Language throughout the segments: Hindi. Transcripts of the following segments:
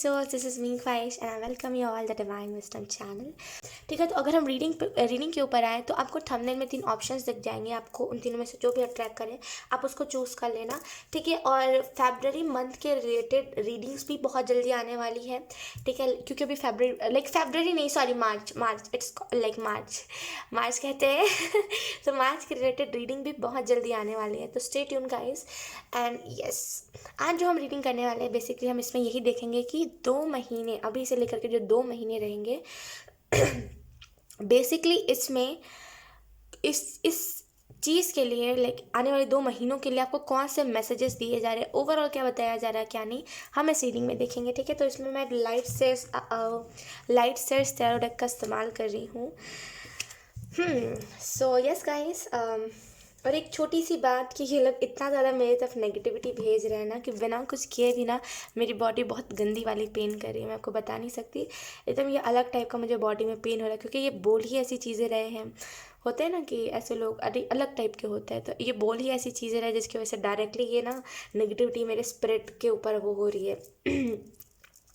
souls, this is me ख्वाहिश and I welcome you all the Divine Wisdom channel। ठीक है, तो अगर हम रीडिंग के ऊपर आए तो आपको थंबनेल में 3 ऑप्शंस दिख जाएंगे। आपको उन तीनों में से जो भी अट्रैक्ट करें आप उसको चूज़ कर लेना, ठीक है। और फरवरी मंथ के रिलेटेड रीडिंग्स भी बहुत जल्दी आने वाली है, ठीक है, क्योंकि अभी फरवरी नहीं, sorry, March it's like March कहते हैं तो मार्च के रिलेटेड रीडिंग भी बहुत जल्दी आने वाली है, तो stay tune guys. And yes, आज जो हम रीडिंग करने वाले हैं बेसिकली हम इसमें यही देखेंगे कि 2 महीने अभी से लेकर के जो 2 महीने रहेंगे बेसिकली इसमें इस चीज़ के लिए लाइक आने वाले 2 महीनों के लिए आपको कौन से मैसेजेस दिए जा रहे हैं, ओवरऑल क्या बताया जा रहा है क्या नहीं, हम इस रीडिंग में देखेंगे, ठीक है। तो इसमें मैं लाइट सेयर्स टैरो डेक का इस्तेमाल कर रही हूँ। सो यस गाइस, और एक छोटी सी बात कि ये लोग इतना ज़्यादा मेरी तरफ नेगेटिविटी भेज रहे हैं ना कि बिना कुछ किए भी ना मेरी बॉडी बहुत गंदी वाली पेन कर रही है। मैं आपको बता नहीं सकती, एकदम ये अलग टाइप का मुझे बॉडी में पेन हो रहा है, क्योंकि ये बोल ही ऐसी चीज़ें रहे हैं, होते हैं ना कि ऐसे लोग अलग टाइप के होते हैं, तो ये बोल ही ऐसी चीज़ें रहे जिसकी वजह से डायरेक्टली ये ना नेगेटिविटी मेरे स्पिरिट के ऊपर वो हो रही है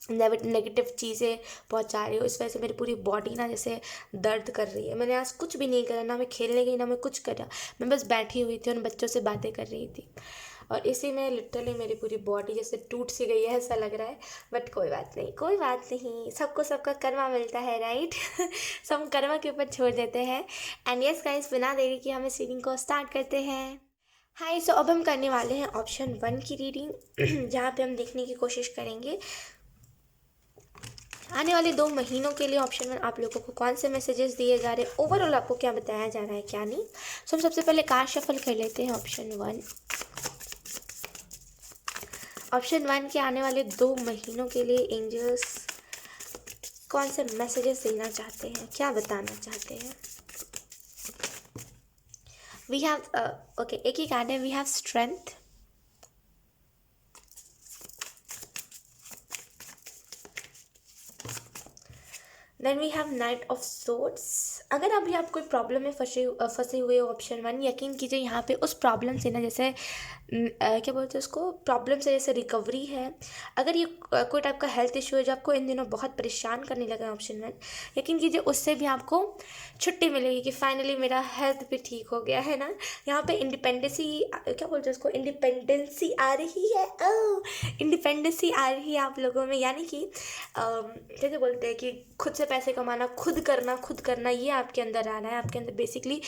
नेगेटिव चीज़ें पहुंचा रही हूँ। इस वजह से मेरी पूरी बॉडी ना जैसे दर्द कर रही है। मैंने आज कुछ भी नहीं करा, ना मैं खेलने गई ना मैं कुछ करा, मैं बस बैठी हुई थी और बच्चों से बातें कर रही थी, और इसी में लिटरली मेरी पूरी बॉडी जैसे टूट सी गई है ऐसा लग रहा है। बट कोई बात नहीं, सबको सबका कर्मा मिलता है, राइट सब कर्मा के ऊपर छोड़ देते हैं। एंड यस गाइस, बिना देरी के हम इस रीडिंग को स्टार्ट करते हैं। हाय, सो अब हम करने वाले हैं ऑप्शन 1 की रीडिंग जहाँ पे हम देखने की कोशिश करेंगे आने वाले 2 महीनों के लिए ऑप्शन 1 आप लोगों को कौन से मैसेजेस दिए जा रहे हैं, ओवरऑल आपको क्या बताया जा रहा है क्या नहीं। सो हम सबसे पहले कार्ड शफल कर लेते हैं ऑप्शन 1 के आने वाले 2 महीनों के लिए एंजल्स कौन से मैसेजेस देना चाहते हैं, क्या बताना चाहते हैं। वी हैव ओके, एक ही कार्ड है, we have strength, then we have knight of swords. अगर अभी आप कोई प्रॉब्लम में फंसे हुए हो ऑप्शन 1, यकीन कीजिए यहाँ पे उस प्रॉब्लम से ना जैसे क्या बोलते हैं उसको, प्रॉब्लम से जैसे रिकवरी है। अगर ये कोई टाइप का हेल्थ इशू है जो आपको इन दिनों बहुत परेशान करने लगा है ऑप्शन 1, यकीन कीजिए उससे भी आपको छुट्टी मिलेगी कि फाइनली मेरा हेल्थ भी ठीक हो गया है ना। यहाँ पे इंडिपेंडेंसी क्या बोलते हैं उसको, इंडिपेंडेंसी आ रही है, इंडिपेंडेंसी आ रही है आप लोगों में, यानी कि जैसे बोलते हैं कि खुद से पैसे कमाना, खुद करना ये आपके अंदर आ रहा है। आपके अंदर बेसिकली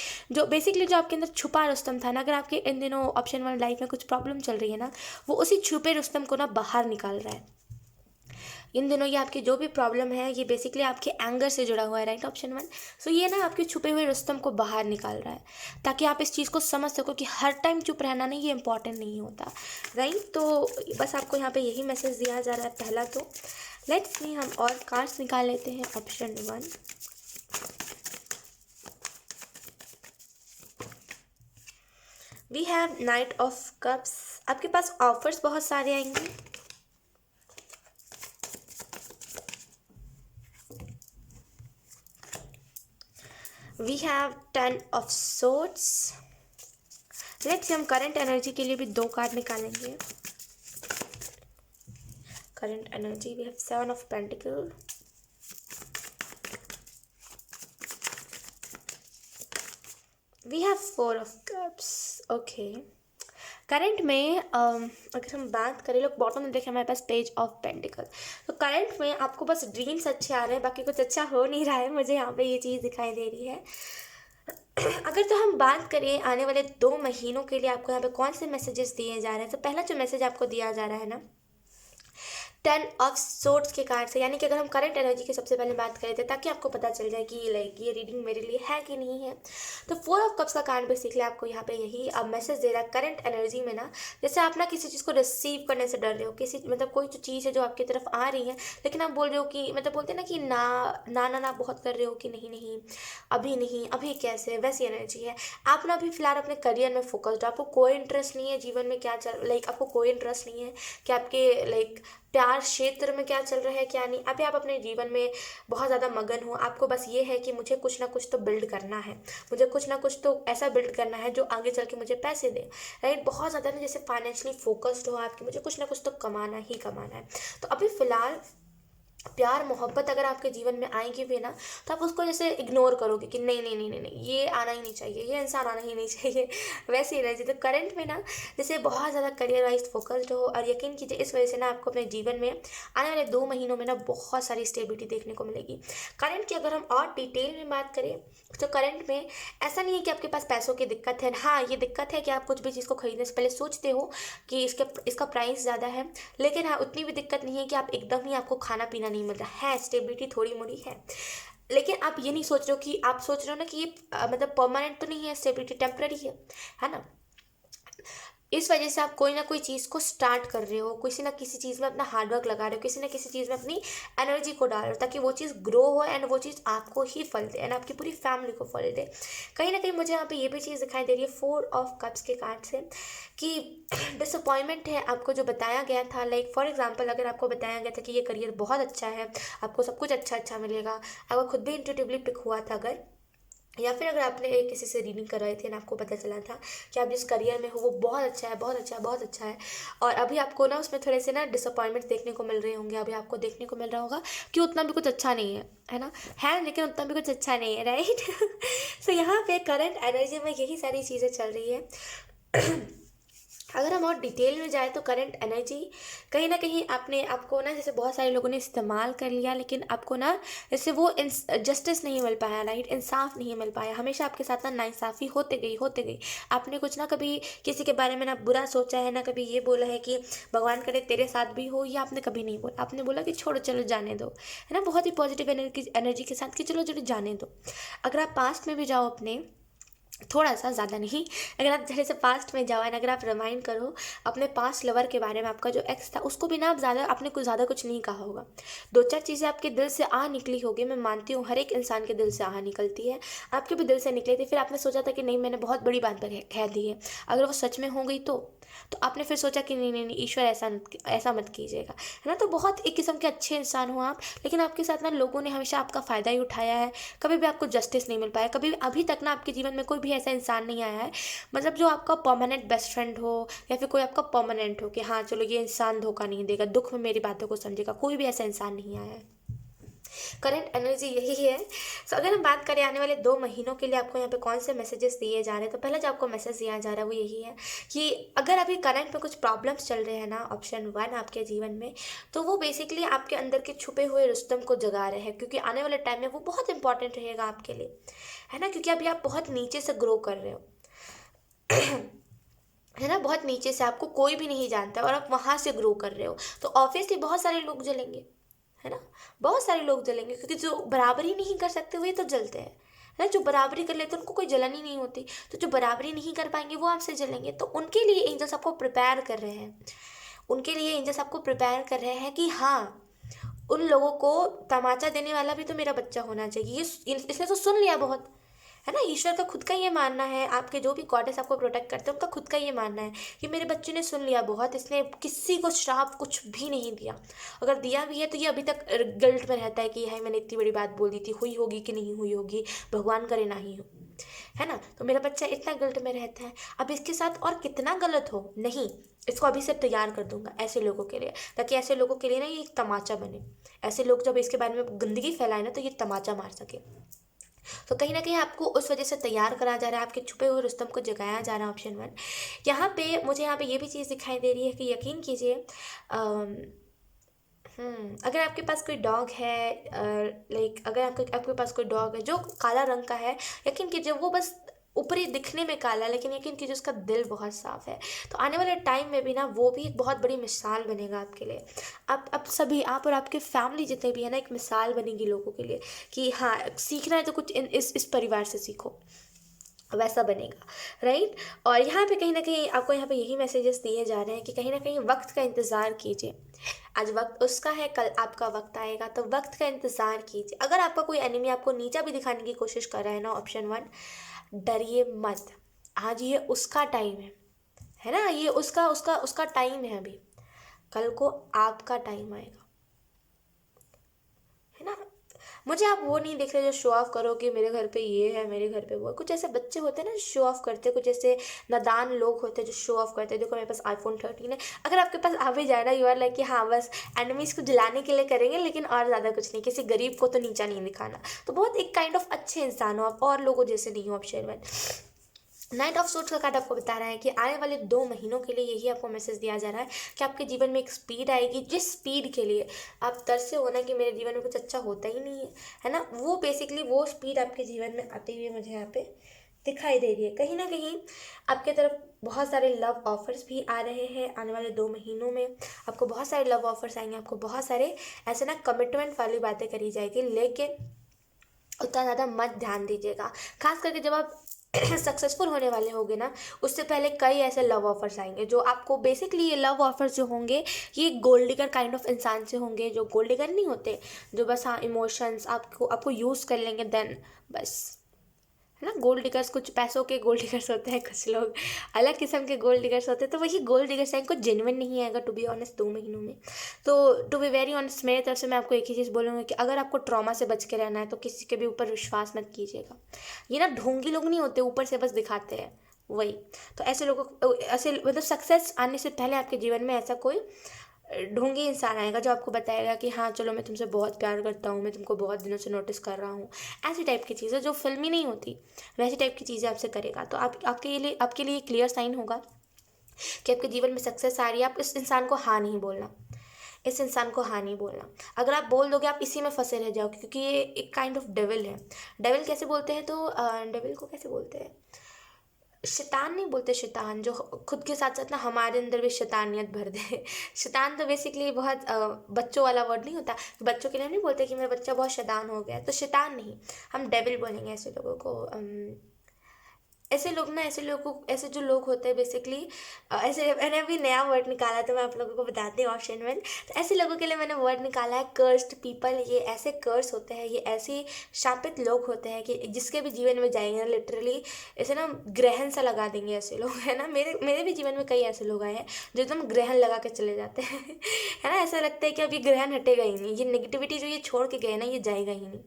जो आपके अंदर छुपा रुस्तम था ना, अगर आपके इन दिनों ऑप्शन 1 लाइफ में कुछ प्रॉब्लम चल रही है ना, वो उसी छुपे रुस्तम को ना बाहर निकाल रहा है। इन दिनों ये आपकी जो भी प्रॉब्लम है ये बेसिकली आपके एंगर से जुड़ा हुआ है, राइट ऑप्शन 1। सो ये ना आपके छुपे हुए रुस्तम को बाहर निकाल रहा है, ताकि आप इस चीज़ को समझ सको कि हर टाइम चुप रहना नहीं, ये इंपॉर्टेंट नहीं होता, राइट। तो बस आपको यहाँ पे यही मैसेज दिया जा रहा है पहला। तो लेट्स सी, हम और कार्ड्स निकाल लेते हैं option 1। We have knight of cups. आपके पास ऑफर्स बहुत सारे आएंगे, we have 10 of swords. Let's, हम करंट एनर्जी के लिए भी 2 कार्ड निकालेंगे। Current energy, we have 7 of pentacles, we have 4 of cups. Okay, current में अगर हम बात करें, लोग बॉटम में देखें हमारे पास पेज ऑफ पेंटिकल, तो करंट में आपको बस ड्रीम्स अच्छे आ रहे हैं, बाकी कुछ अच्छा हो नहीं रहा है, मुझे यहाँ पे ये चीज़ दिखाई दे रही है। अगर तो हम बात करें आने वाले 2 महीनों के लिए आपको यहाँ पे कौन से मैसेजेस दिए जा रहे हैं, तो पहला जो मैसेज आपको दिया जा रहा है ना 10 ऑफ सोर्ड्स के कार्ड से, यानी कि अगर हम करंट एनर्जी की सबसे पहले बात करें थे ताकि आपको पता चल जाए कि लाइक ये रीडिंग मेरे लिए है कि नहीं है, तो 4 ऑफ कप्स का कार्ड बेसिकली आपको यहाँ पे यही अब मैसेज दे रहा है करंट एनर्जी में ना, जैसे आप ना किसी चीज़ को रिसीव करने से डर रहे हो, किसी मतलब कोई जो चीज़ है जो आपकी तरफ आ रही है लेकिन आप बोल रहे हो कि मतलब बोलते हैं ना कि ना बहुत कर रहे हो कि नहीं अभी कैसे, वैसी एनर्जी है। आप ना अभी फिलहाल अपने करियर में फोकस्ड हो, आपको कोई इंटरेस्ट नहीं है जीवन में क्या चल, आपको कोई इंटरेस्ट नहीं है कि आपके प्यार क्षेत्र में क्या चल रहा है क्या नहीं। अभी आप अपने जीवन में बहुत ज़्यादा मगन हो, आपको बस ये है कि मुझे कुछ ना कुछ तो बिल्ड करना है, मुझे कुछ ना कुछ तो ऐसा बिल्ड करना है जो आगे चल के मुझे पैसे दे, राइट। बहुत ज़्यादा ना जैसे फाइनेंशियली फोकस्ड हो आपकी, मुझे कुछ ना कुछ तो कमाना ही कमाना है। तो अभी फ़िलहाल प्यार मोहब्बत अगर आपके जीवन में आएंगे भी ना, तो आप उसको जैसे इग्नोर करोगे कि नहीं नहीं नहीं नहीं नहीं, ये आना ही नहीं चाहिए, ये इंसान आना ही नहीं चाहिए। वैसे ही रहे। तो करंट में ना जैसे बहुत ज़्यादा करियर वाइज फोकस्ड हो, और यकीन कीजिए इस वजह से ना आपको अपने जीवन में आने वाले 2 महीनों में ना बहुत सारी स्टेबिलिटी देखने को मिलेगी। करंट की अगर हम और डिटेल में बात करें, तो करंट में ऐसा नहीं है कि आपके पास पैसों की दिक्कत है। हाँ, ये दिक्कत है कि आप कुछ भी चीज़ को खरीदने से पहले सोचते हो कि इसका प्राइस ज़्यादा है, लेकिन हाँ उतनी भी दिक्कत नहीं है कि आप एकदम ही आपको खाना पीना नहीं मिल रहा है। स्टेबिलिटी थोड़ी मोड़ी है, लेकिन आप ये नहीं सोच रहे हो कि आप सोच रहे हो ना कि ये मतलब परमानेंट तो नहीं है, स्टेबिलिटी टेम्पररी है ना। इस वजह से आप कोई ना कोई चीज़ को स्टार्ट कर रहे हो, किसी ना किसी चीज़ में अपना हार्डवर्क लगा रहे हो, किसी ना किसी चीज़ में अपनी एनर्जी को डाल रहे हो, ताकि वो चीज़ ग्रो हो एंड वो चीज़ आपको ही फल दे एंड आपकी पूरी फैमिली को फल दे। कहीं ना कहीं मुझे यहाँ पे ये भी चीज़ दिखाई दे रही है 4 ऑफ कप्स के कार्ड से, कि डिसअपॉइंटमेंट है आपको जो बताया गया था। लाइक फॉर एग्जाम्पल, अगर आपको बताया गया था कि ये करियर बहुत अच्छा है, आपको सब कुछ अच्छा अच्छा मिलेगा, आपको खुद भी इंट्यूटिवली पिक हुआ था अगर, या फिर अगर आपने किसी से रीडिंग करवाई थी ना, आपको पता चला था कि आप जिस करियर में हो वो बहुत अच्छा है, बहुत अच्छा है, बहुत अच्छा है, और अभी आपको ना उसमें थोड़े से ना डिसअपॉइंटमेंट देखने को मिल रहे होंगे। अभी आपको देखने को मिल रहा होगा कि उतना भी कुछ अच्छा नहीं है ना, है लेकिन उतना भी कुछ अच्छा नहीं है, राइट। सो यहाँ पे करंट एनर्जी में यही सारी चीज़ें चल रही है। अगर हम और डिटेल में जाए तो करंट एनर्जी कहीं ना कहीं आपने आपको ना, जैसे बहुत सारे लोगों ने इस्तेमाल कर लिया, लेकिन आपको ना जैसे वो जस्टिस नहीं मिल पाया, राइट, इंसाफ नहीं मिल पाया। हमेशा आपके साथ ना नाइंसाफ़ी होते गई होते गई। आपने कुछ ना कभी किसी के बारे में ना बुरा सोचा है, ना कभी ये बोला है कि भगवान करे तेरे साथ भी हो, या आपने कभी नहीं बोला, आपने बोला कि छोड़ो चलो जाने दो, है ना, बहुत ही पॉजिटिव एनर्जी के साथ कि चलो चलो जाने दो। अगर आप पास्ट में भी जाओ अपने, थोड़ा सा, ज़्यादा नहीं, अगर आप जैसे पास्ट में जाओ एंड अगर आप रिमाइंड करो अपने पास्ट लवर के बारे में, आपका जो एक्स था उसको भी ना आप ज़्यादा, आपने कुछ ज़्यादा कुछ नहीं कहा होगा, 2-4 चीज़ें आपके दिल से आ निकली होगी। मैं मानती हूँ हर एक इंसान के दिल से आ निकलती है, आपके भी दिल से निकली थी, फिर आपने सोचा था कि नहीं मैंने बहुत बड़ी बात कह दी है, अगर वो सच में हो गई तो आपने फिर सोचा कि नहीं नहीं नहीं ईश्वर ऐसा मत कीजिएगा, है ना। तो बहुत एक किस्म के अच्छे इंसान हो आप, लेकिन आपके साथ ना लोगों ने हमेशा आपका फ़ायदा ही उठाया है, कभी भी आपको जस्टिस नहीं मिल पाया, कभी अभी तक ना आपके जीवन में कोई भी ऐसा इंसान नहीं आया है, मतलब जो आपका परमानेंट बेस्ट फ्रेंड हो, या फिर कोई आपका परमानेंट हो कि हाँ चलो ये इंसान धोखा नहीं देगा, दुख में मेरी बातों को समझेगा, कोई भी ऐसा इंसान नहीं आया है। करंट एनर्जी यही है। सो अगर हम बात करें आने वाले 2 महीनों के लिए आपको यहाँ पे कौन से मैसेजेस दिए जा रहे हैं, तो पहला जो आपको मैसेज दिया जा रहा है वो यही है कि अगर अभी करंट में कुछ प्रॉब्लम्स चल रहे हैं ना, ऑप्शन 1 आपके जीवन में, तो वो बेसिकली आपके अंदर के छुपे हुए रुस्तम को जगा रहे हैं, क्योंकि आने वाले टाइम में वो बहुत इंपॉर्टेंट रहेगा आपके लिए, है ना, क्योंकि अभी आप बहुत नीचे से ग्रो कर रहे हो। है ना, बहुत नीचे से आपको कोई भी नहीं जानता और आप वहाँ से ग्रो कर रहे हो, तो ऑब्वियसली बहुत सारे लोग जलेंगे, है ना, बहुत सारे लोग जलेंगे, क्योंकि जो बराबरी नहीं कर सकते वही तो जलते हैं, है ना। जो बराबरी कर लेते हैं उनको कोई जलन ही नहीं होती, तो जो बराबरी नहीं कर पाएंगे वो आपसे जलेंगे। तो उनके लिए एंजल्स आपको प्रिपेयर कर रहे हैं, उनके लिए एंजल्स आपको प्रिपेयर कर रहे हैं कि हाँ, उन लोगों को तमाचा देने वाला भी तो मेरा बच्चा होना चाहिए, इसने तो सुन लिया बहुत, है ना। ईश्वर का खुद का ये मानना है, आपके जो भी गॉडेस आपको प्रोटेक्ट करते हैं उनका खुद का ये मानना है कि मेरे बच्चे ने सुन लिया बहुत, इसने किसी को श्राप कुछ भी नहीं दिया, अगर दिया भी है तो ये अभी तक गिल्ट में रहता है कि हाय मैंने इतनी बड़ी बात बोल दी थी, हुई होगी कि नहीं हुई होगी, भगवान करे ना ही हो, है ना। तो मेरा बच्चा इतना गिल्ट में रहता है, अब इसके साथ और कितना गलत हो, नहीं, इसको अभी से तैयार कर दूंगा ऐसे लोगों के लिए, ताकि ऐसे लोगों के लिए ना ये एक तमाचा बने, ऐसे लोग जब इसके बारे में गंदगी फैलाए ना तो ये तमाचा मार सके। तो कहीं ना कहीं आपको उस वजह से तैयार करा जा रहा है, आपके छुपे हुए रुस्तम को जगाया जा रहा है, ऑप्शन 1। यहाँ पे मुझे यहाँ पे ये भी चीज़ दिखाई दे रही है कि यकीन कीजिए, अगर आपके पास कोई डॉग है, लाइक अगर आपके पास कोई डॉग है जो काला रंग का है, यकीन कीजिए वो बस ऊपरी दिखने में काला है, लेकिन यकीन कीजिए उसका दिल बहुत साफ है। तो आने वाले टाइम में भी ना वो भी एक बहुत बड़ी मिसाल बनेगा आपके लिए। आप सभी, आप और आपके फैमिली जितने भी है ना, एक मिसाल बनेगी लोगों के लिए कि हाँ सीखना है तो कुछ इस परिवार से सीखो, वैसा बनेगा, राइट। और यहाँ पे कहीं ना कहीं आपको यहाँ पे यही मैसेजेस दिए जा रहे हैं कि कहीं ना कहीं वक्त का इंतज़ार कीजिए, आज वक्त उसका है, कल आपका वक्त आएगा, तो वक्त का इंतज़ार कीजिए। अगर आपका कोई एनिमी आपको नीचा भी दिखाने की कोशिश कर रहा है ना, ऑप्शन 1, डरिए मत, आज ये उसका टाइम है ना, ये उसका उसका उसका टाइम है अभी, कल को आपका टाइम आएगा, है ना। मुझे आप वो नहीं देख रहे जो शो ऑफ करो कि मेरे घर पे ये है, मेरे घर पे वो है। कुछ ऐसे बच्चे होते हैं ना शो ऑफ करते हैं, कुछ ऐसे नादान लोग होते हैं जो शो ऑफ करते हैं, देखो मेरे पास iPhone 13 है। अगर आपके पास आ भी जाए ना, यू आर लाइक कि हाँ बस एनिमीज को जलाने के लिए करेंगे, लेकिन और ज़्यादा कुछ नहीं, किसी गरीब को तो नीचा नहीं दिखाना। तो बहुत एक काइंड ऑफ अच्छे इंसान हो आप, और लोगों जैसे नहीं हो आप शेरवन। नाइट ऑफ सोर्ट्स का कार्ड आपको बता रहा है कि आने वाले 2 महीनों के लिए यही आपको मैसेज दिया जा रहा है कि आपके जीवन में एक स्पीड आएगी, जिस स्पीड के लिए आप तरसे हो ना कि मेरे जीवन में कुछ अच्छा होता ही नहीं है ना, वो बेसिकली वो स्पीड आपके जीवन में आती हुई मुझे यहाँ पे दिखाई दे रही है। कहीं ना कहीं आपके तरफ बहुत सारे लव ऑफर्स भी आ रहे हैं आने वाले 2 महीनों में। आपको बहुत सारे लव ऑफर्स आएंगे, आपको बहुत सारे ऐसे ना कमिटमेंट वाली बातें करी जाएगी, लेकिन उतना ज़्यादा मत ध्यान दीजिएगा। खास करके जब आप सक्सेसफुल होने वाले होंगे ना, उससे पहले कई ऐसे लव ऑफर्स आएंगे जो आपको बेसिकली, ये लव ऑफर्स जो होंगे ये गोल्ड डिगर काइंड ऑफ इंसान से होंगे, जो गोल्ड डिगर नहीं होते, जो बस हाँ इमोशंस आपको यूज़ कर लेंगे देन बस, है ना। गोल्ड डिगर्स कुछ पैसों के गोल्ड डिगर्स होते हैं, कुछ लोग अलग किस्म के गोल्ड डिगर्स होते हैं, तो वही गोल्ड डिगर्स हैं, कुछ जेन्युइन नहीं आएगा टू बी ऑनेस्ट 2 महीनों में। तो टू बी वेरी ऑनेस्ट मेरी तरफ से मैं आपको एक ही चीज़ बोलूँगी कि अगर आपको ट्रॉमा से बच के रहना है तो किसी के भी ऊपर विश्वास मत कीजिएगा। ये ना ढोंगी लोग नहीं होते, ऊपर से बस दिखाते हैं वही। तो ऐसे लोगों, ऐसे मतलब सक्सेस आने से पहले आपके जीवन में ऐसा कोई ढोंगी इंसान आएगा जो आपको बताएगा कि हाँ चलो मैं तुमसे बहुत प्यार करता हूँ, मैं तुमको बहुत दिनों से नोटिस कर रहा हूँ। ऐसी टाइप की चीज़ें जो फिल्मी नहीं होती, वैसी टाइप की चीज़ें आपसे करेगा। तो आपके लिए क्लियर साइन होगा कि आपके जीवन में सक्सेस आ रही है। आप इस इंसान को हाँ नहीं बोलना, इस इंसान को हाँ नहीं बोलना। अगर आप बोल दोगे आप इसी में फंसे रह जाओगे, क्योंकि ये एक काइंड ऑफ डेविल है। डेविल कैसे बोलते हैं, तो डेविल को कैसे बोलते हैं, शैतान नहीं बोलते, शैतान जो खुद के साथ साथ ना हमारे अंदर भी शैतानियत भर दे। शैतान तो बेसिकली बहुत बच्चों वाला वर्ड नहीं होता, बच्चों के लिए नहीं बोलते कि मेरा बच्चा बहुत शैतान हो गया, तो शैतान नहीं, हम डेविल बोलेंगे ऐसे लोगों को। ऐसे लोग ना, ऐसे लोगों को, ऐसे जो लोग होते हैं बेसिकली, ऐसे मैंने अभी नया वर्ड निकाला तो मैं आप लोगों को बताती हूँ ऑप्शन में। तो ऐसे लोगों के लिए मैंने वर्ड निकाला है कर्स्ड पीपल। ये ऐसे कर्स होते हैं, ये ऐसे शापित लोग होते हैं कि जिसके भी जीवन में जाएंगे ना लिटरली ऐसे ना ग्रहण सा लगा देंगे ऐसे लोग, है ना। मेरे भी जीवन में कई ऐसे लोग आए हैं जो एकदम ग्रहण लगा के चले जाते हैं है ना। ऐसा लगता है कि अब ये ग्रहण हटेगा ही नहीं, ये नेगेटिविटी जो ये छोड़ के गए ना ये जाएगा ही नहीं।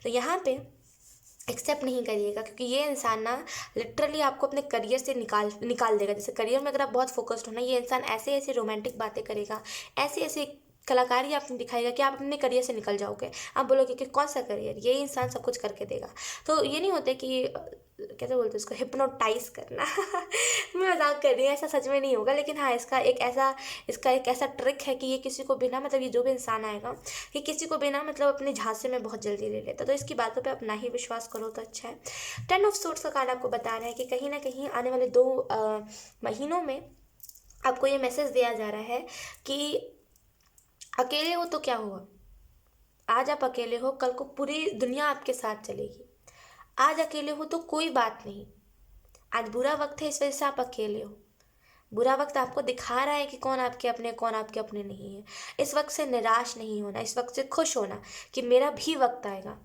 तो यहाँ पे एक्सेप्ट नहीं करिएगा, क्योंकि ये इंसान ना लिटरली आपको अपने करियर से निकाल निकाल देगा। जैसे करियर में अगर आप बहुत फोकस्ड हो ना, ये इंसान ऐसे ऐसे रोमांटिक बातें करेगा, ऐसे ऐसे कलाकारी आपने दिखाएगा कि आप अपने करियर से निकल जाओगे। आप बोलोगे कि कौन सा करियर, ये इंसान सब कुछ करके देगा। तो ये नहीं होते कि कैसे बोलते हैं इसको, हिप्नोटाइज करना मैं मजाक कर रही हूँ, ऐसा सच में नहीं होगा, लेकिन हाँ इसका एक ऐसा ट्रिक है कि ये किसी को बिना मतलब, ये जो भी इंसान आएगा ये किसी को बिना मतलब अपने झांसे में बहुत जल्दी ले लेता। तो इसकी बातों पे अपना ही विश्वास करो तो अच्छा है। 10 ऑफ सोर्ट्स का कार्ड आपको बता रहा है कि कहीं ना कहीं आने वाले 2 महीनों में आपको ये मैसेज दिया जा रहा है कि अकेले हो तो क्या हुआ, आज आप अकेले हो, कल को पूरी दुनिया आपके साथ चलेगी। आज अकेले हो तो कोई बात नहीं, आज बुरा वक्त है इस वजह से आप अकेले हो। बुरा वक्त आपको दिखा रहा है कि कौन आपके अपने कौन आपके अपने नहीं है। इस वक्त से निराश नहीं होना, इस वक्त से खुश होना कि मेरा भी वक्त आएगा।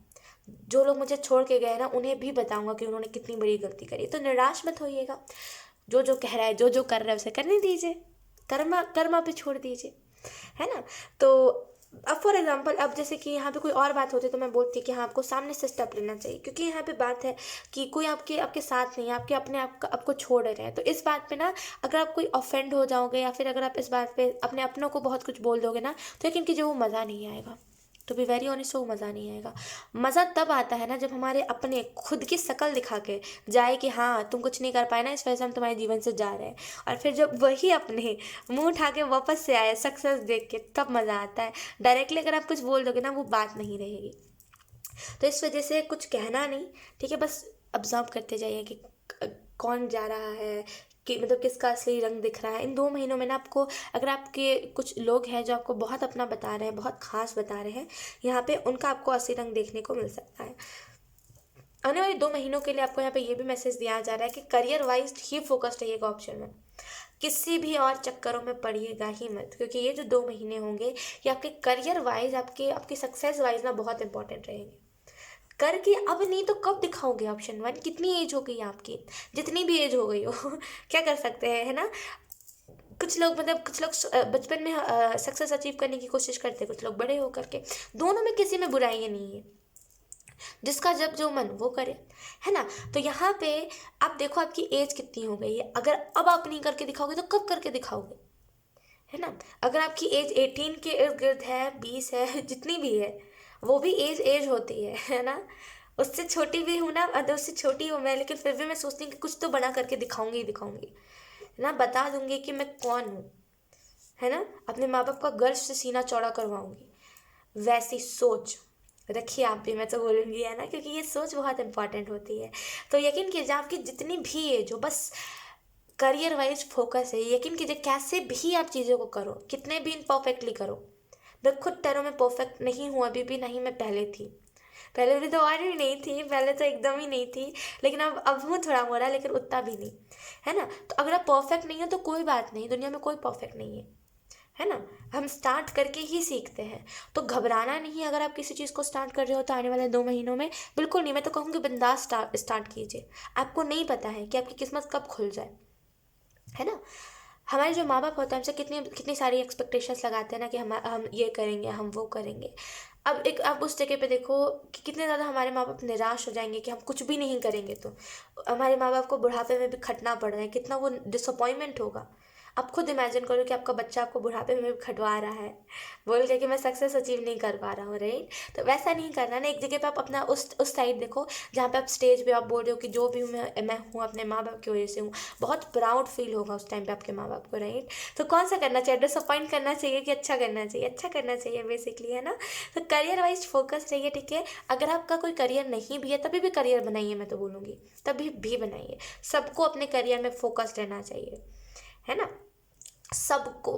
जो लोग मुझे छोड़ के गए ना उन्हें भी बताऊंगा कि उन्होंने कितनी बड़ी गलती करी। तो निराश मत होइएगा, जो जो कह रहा है, जो जो कर रहा है उसे करने दीजिए, कर्मा कर्मा पे छोड़ दीजिए, है ना। तो अब फॉर एग्जांपल, अब जैसे कि यहाँ पे कोई और बात होती तो मैं बोलती कि हाँ आपको सामने से स्टेप लेना चाहिए, क्योंकि यहाँ पे बात है कि कोई आपके आपके साथ नहीं है, आपके अपने आपको छोड़ रहे हैं। तो इस बात पे ना अगर आप कोई ऑफेंड हो जाओगे या फिर अगर आप इस बात पे अपने अपनों को बहुत कुछ बोल दोगे ना, तो लेकिन कि जो वो मज़ा नहीं आएगा। तो बी वेरी ऑनेस्ट, वो मज़ा नहीं आएगा। मज़ा तब आता है ना जब हमारे अपने खुद की शक्ल दिखा के जाए कि हाँ तुम कुछ नहीं कर पाए ना, इस वजह से हम तुम्हारे जीवन से जा रहे हैं। और फिर जब वही अपने मुंह उठा के वापस से आए सक्सेस देख के, तब मज़ा आता है। डायरेक्टली अगर आप कुछ बोल दोगे ना वो बात नहीं रहेगी। तो इस वजह से कुछ कहना नहीं, ठीक है, बस ऑब्जर्व करते जाइए कि कौन जा रहा है, कि मतलब किसका असली रंग दिख रहा है। इन 2 महीनों में ना आपको, अगर आपके कुछ लोग हैं जो आपको बहुत अपना बता रहे हैं, बहुत खास बता रहे हैं, यहाँ पे उनका आपको असली रंग देखने को मिल सकता है। आने वाले 2 महीनों के लिए आपको यहाँ पे ये भी मैसेज दिया जा रहा है कि करियर वाइज ही फोकस्ड रहिएगा ऑप्शन में, किसी भी और चक्करों में पड़िएगा ही मत, क्योंकि ये जो 2 महीने होंगे ये आपके करियर वाइज, आपकी सक्सेस वाइज ना बहुत इंपॉर्टेंट रहेंगे। करके अब नहीं तो कब दिखाओगे ऑप्शन 1, कितनी एज हो गई है आपकी, जितनी भी एज हो गई हो क्या कर सकते हैं, है ना। कुछ लोग बचपन में सक्सेस अचीव करने की कोशिश करते हैं, कुछ लोग बड़े होकर के, दोनों में किसी में बुराइयाँ नहीं है। जिसका जब जो मन वो करे, है ना। तो यहाँ पे आप देखो आपकी एज कितनी हो गई है, अगर अब आप नहीं करके दिखाओगे तो कब करके दिखाओगे, है ना। अगर आपकी एज 18 के इर्द गिर्द है, 20 है, जितनी भी है, वो भी एज होती है ना। उससे छोटी भी हूँ ना, उससे छोटी हूँ मैं, लेकिन फिर भी मैं सोचती हूँ कि कुछ तो बना करके दिखाऊंगी ही दिखाऊंगी, है ना। बता दूंगी कि मैं कौन हूँ, है ना। अपने माँ बाप का गर्व से सीना चौड़ा करवाऊंगी। वैसी सोच रखिए आप भी, मैं तो बोलूँगी, है ना, क्योंकि ये सोच बहुत इंपॉर्टेंट होती है। तो यकीन कीजिए आपकी जितनी भी है जो बस करियर वाइज फोकस है, यकीन कीजिए कैसे भी आप चीज़ों को करो, कितने भी इनपरफेक्टली करो। मैं खुद पैरों में परफेक्ट नहीं हूँ अभी भी, नहीं मैं पहले थी, पहले भी तो और भी नहीं थी, पहले तो एकदम ही नहीं थी, लेकिन अब हूँ थोड़ा मोड़ा, लेकिन उतना भी नहीं, है ना। तो अगर आप परफेक्ट नहीं हो तो कोई बात नहीं, दुनिया में कोई परफेक्ट नहीं है ना। हम स्टार्ट करके ही सीखते हैं, तो घबराना नहीं। अगर आप किसी चीज़ को स्टार्ट कर रहे हो तो आने वाले 2 महीनों में बिल्कुल नहीं, मैं तो कहूँगी बिंदास स्टार्ट कीजिए। आपको नहीं पता है कि आपकी किस्मत कब खुल जाए, है ना। हमारे जो माँ बाप होते हैं हमसे कितनी कितनी सारी एक्सपेक्टेशंस लगाते हैं ना, कि हम ये करेंगे, हम वो करेंगे। अब एक आप उस जगह पे देखो कि कितने ज़्यादा हमारे माँ बाप निराश हो जाएंगे कि हम कुछ भी नहीं करेंगे, तो हमारे माँ बाप को बुढ़ापे में भी खटना पड़ रहा है, कितना वो डिसअपॉइंटमेंट होगा। आप खुद इमेजिन करो कि आपका बच्चा आपको बुढ़ापे में भी खटवा रहा है, बोल के कि मैं सक्सेस अचीव नहीं कर पा रहा हूँ, राइट। तो वैसा नहीं करना ना। एक जगह पे आप अपना उस साइड देखो जहाँ पे आप स्टेज पे आप बोल रहे हो कि जो भी हूँ मैं हूँ अपने माँ बाप की वजह से हूँ। बहुत प्राउड फील होगा उस टाइम पे आपके माँ बाप को, राइट। तो कौन सा करना चाहिए, डिसअपॉइंट करना चाहिए कि अच्छा करना चाहिए? अच्छा करना चाहिए बेसिकली, है ना। तो करियर वाइज फोकस रहिए, ठीक है। अगर आपका कोई करियर नहीं भी है तभी भी करियर बनाइए, मैं तो बोलूँगी तभी भी बनाइए। सबको अपने करियर में फोकस रहना चाहिए, है ना, सबको।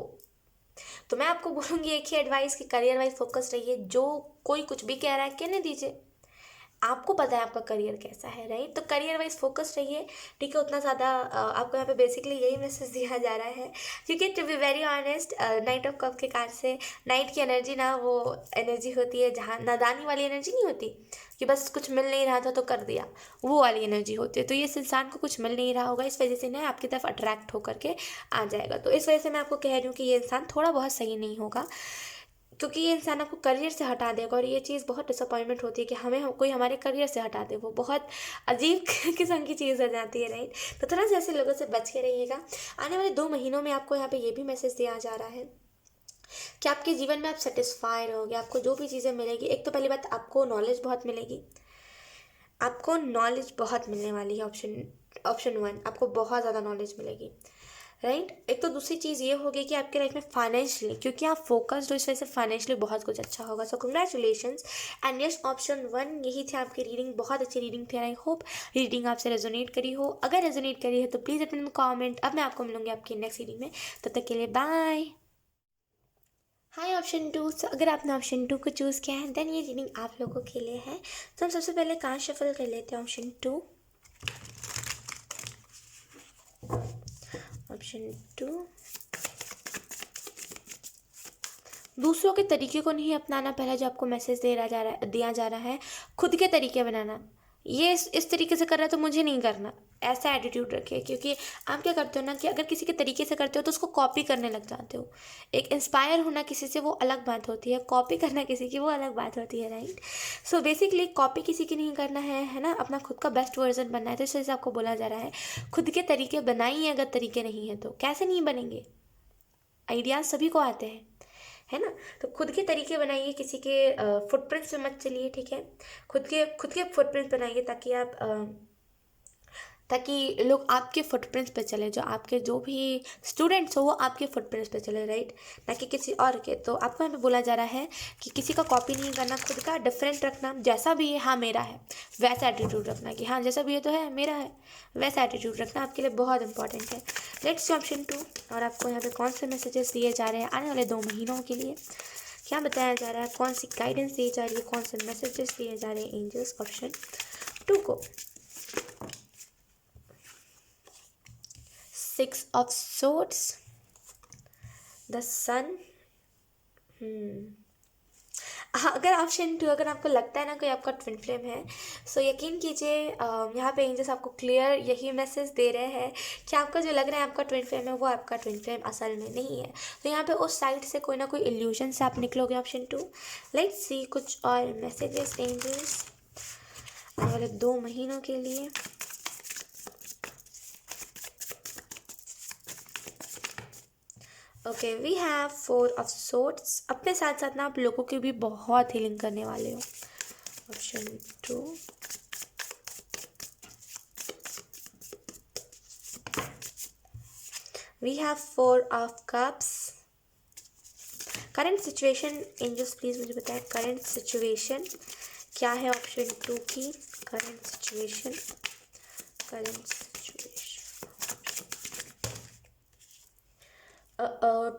तो मैं आपको बोलूँगी एक ही एडवाइस कि करियर वाइज फोकस रहिए। जो कोई कुछ भी कह रहा है कहने दीजिए, आपको पता है आपका करियर कैसा है, राइट। तो करियर वाइज फोकस रहिए, ठीक है। उतना ज़्यादा आपको यहाँ पे बेसिकली यही मैसेज दिया जा रहा है, क्योंकि to be very honest knight of cup के कार्ड से नाइट की एनर्जी ना, वो एनर्जी होती है जहाँ नादानी वाली एनर्जी नहीं होती कि बस कुछ मिल नहीं रहा था तो कर दिया, वो वाली एनर्जी होती है। तो ये इस इंसान को कुछ मिल नहीं रहा होगा, इस वजह से ना आपकी तरफ अट्रैक्ट होकर के आ जाएगा। तो इस वजह से मैं आपको कह रही हूँ कि ये इंसान थोड़ा बहुत सही नहीं होगा, क्योंकि ये इंसान आपको करियर से हटा देगा। और ये चीज़ बहुत डिसअपॉइंटमेंट होती है कि हमें कोई हमारे करियर से हटा दे, वो बहुत अजीब किस्म की चीज़ हो जाती है, राइट। तो थोड़ा सा ऐसे लोगों से बच के रहिएगा। आने वाले 2 महीनों में आपको यहाँ पे ये भी मैसेज दिया जा रहा है कि आपके जीवन में आप सेटिस्फाई रहोगे। आपको जो भी चीज़ें मिलेगी, एक तो पहली बात आपको नॉलेज बहुत मिलेगी, आपको नॉलेज बहुत मिलने वाली है। ऑप्शन 1, आपको बहुत ज़्यादा नॉलेज मिलेगी, राइट। एक तो दूसरी चीज़ ये होगी कि आपके लाइफ में फाइनेंशियली, क्योंकि आप फोकस्ड हो, इस वजह से फाइनेंशियली बहुत कुछ अच्छा होगा। सो कंग्रेचुलेशंस एंड यस, ऑप्शन 1 यही थी आपकी रीडिंग। बहुत अच्छी रीडिंग थी, आई होप रीडिंग आपसे रेजोनेट करी हो। अगर रेजोनेट करी है तो प्लीज़ अपने कमेंट। अब मैं आपको मिलूंगी आपकी नेक्स्ट रीडिंग में, तब तक के लिए बाय। हाय ऑप्शन 2, so अगर आपने ऑप्शन 2 को चूज़ किया है देन ये रीडिंग आप लोगों के लिए है। तो हम सबसे पहले कार्ड शफल कर लेते हैं। ऑप्शन 2, ऑप्शन 2, दूसरों के तरीके को नहीं अपनाना। पहला जो आपको मैसेज दिया जा रहा है, खुद के तरीके बनाना। ये इस तरीके से कर रहा है तो मुझे नहीं करना, ऐसा एटीट्यूड रखिए। क्योंकि आप क्या करते हो ना कि अगर किसी के तरीके से करते हो तो उसको कॉपी करने लग जाते हो। एक इंस्पायर होना किसी से वो अलग बात होती है, कॉपी करना किसी की वो अलग बात होती है, राइट। सो बेसिकली कॉपी किसी की नहीं करना है ना, अपना खुद का बेस्ट वर्जन बनना है। तो इस वजह से आपको बोला जा रहा है खुद के तरीके बनाइए। अगर तरीके नहीं है तो कैसे नहीं बनेंगे, आइडियाज़ सभी को आते हैं, है ना। तो खुद के तरीके बनाइए, किसी के फुटप्रिंट्स पे मत चलिए, ठीक है। खुद के फुटप्रिंट्स बनाइए ताकि लोग आपके फुटप्रिंट्स पे चले, जो आपके जो भी स्टूडेंट्स हो वो आपके फुटप्रिंट्स पे चले, राइट, ना कि किसी और के। तो आपको यहाँ पे बोला जा रहा है कि किसी का कॉपी नहीं करना, खुद का डिफरेंट रखना। जैसा भी है हाँ मेरा है, वैसा एटीट्यूड रखना कि हाँ जैसा भी है तो है मेरा है, वैसा एटीट्यूड रखना आपके लिए बहुत इंपॉर्टेंट है। नेक्स्ट ऑप्शन 2, और आपको यहाँ पे कौन से मैसेजेस दिए जा रहे हैं आने वाले 2 महीनों के लिए, क्या बताया जा रहा है, कौन सी गाइडेंस दी जा रही है, कौन से मैसेजेस दिए जा रहे हैं एंजल्स। ऑप्शन 2 को 6 of Swords, the Sun। हाँ, अगर ऑप्शन 2 अगर आपको लगता है ना कोई आपका ट्विन फ्लेम है, सो यकीन कीजिए यहाँ पे एंजल्स आपको क्लियर यही मैसेज दे रहे हैं कि आपका जो लग रहा है आपका ट्विन फ्लेम है वो आपका ट्विन फ्लेम असल में नहीं है। तो यहाँ पे उस साइड से कोई ना कोई इल्यूजन से आप निकलोगे। ऑप्शन 2, लेट्स सी कुछ और मैसेजेस एंजल्स। आने वाले 2 महीनों के लिए। Okay, we have 4 of swords. अपने साथ साथ ना आप लोगों की भी बहुत हीलिंग करने वाले हो। Option 2। We have 4 of cups. Current situation, angels please मुझे बताएं करंट सिचुएशन क्या है ऑप्शन 2 की। Current situation, current situation.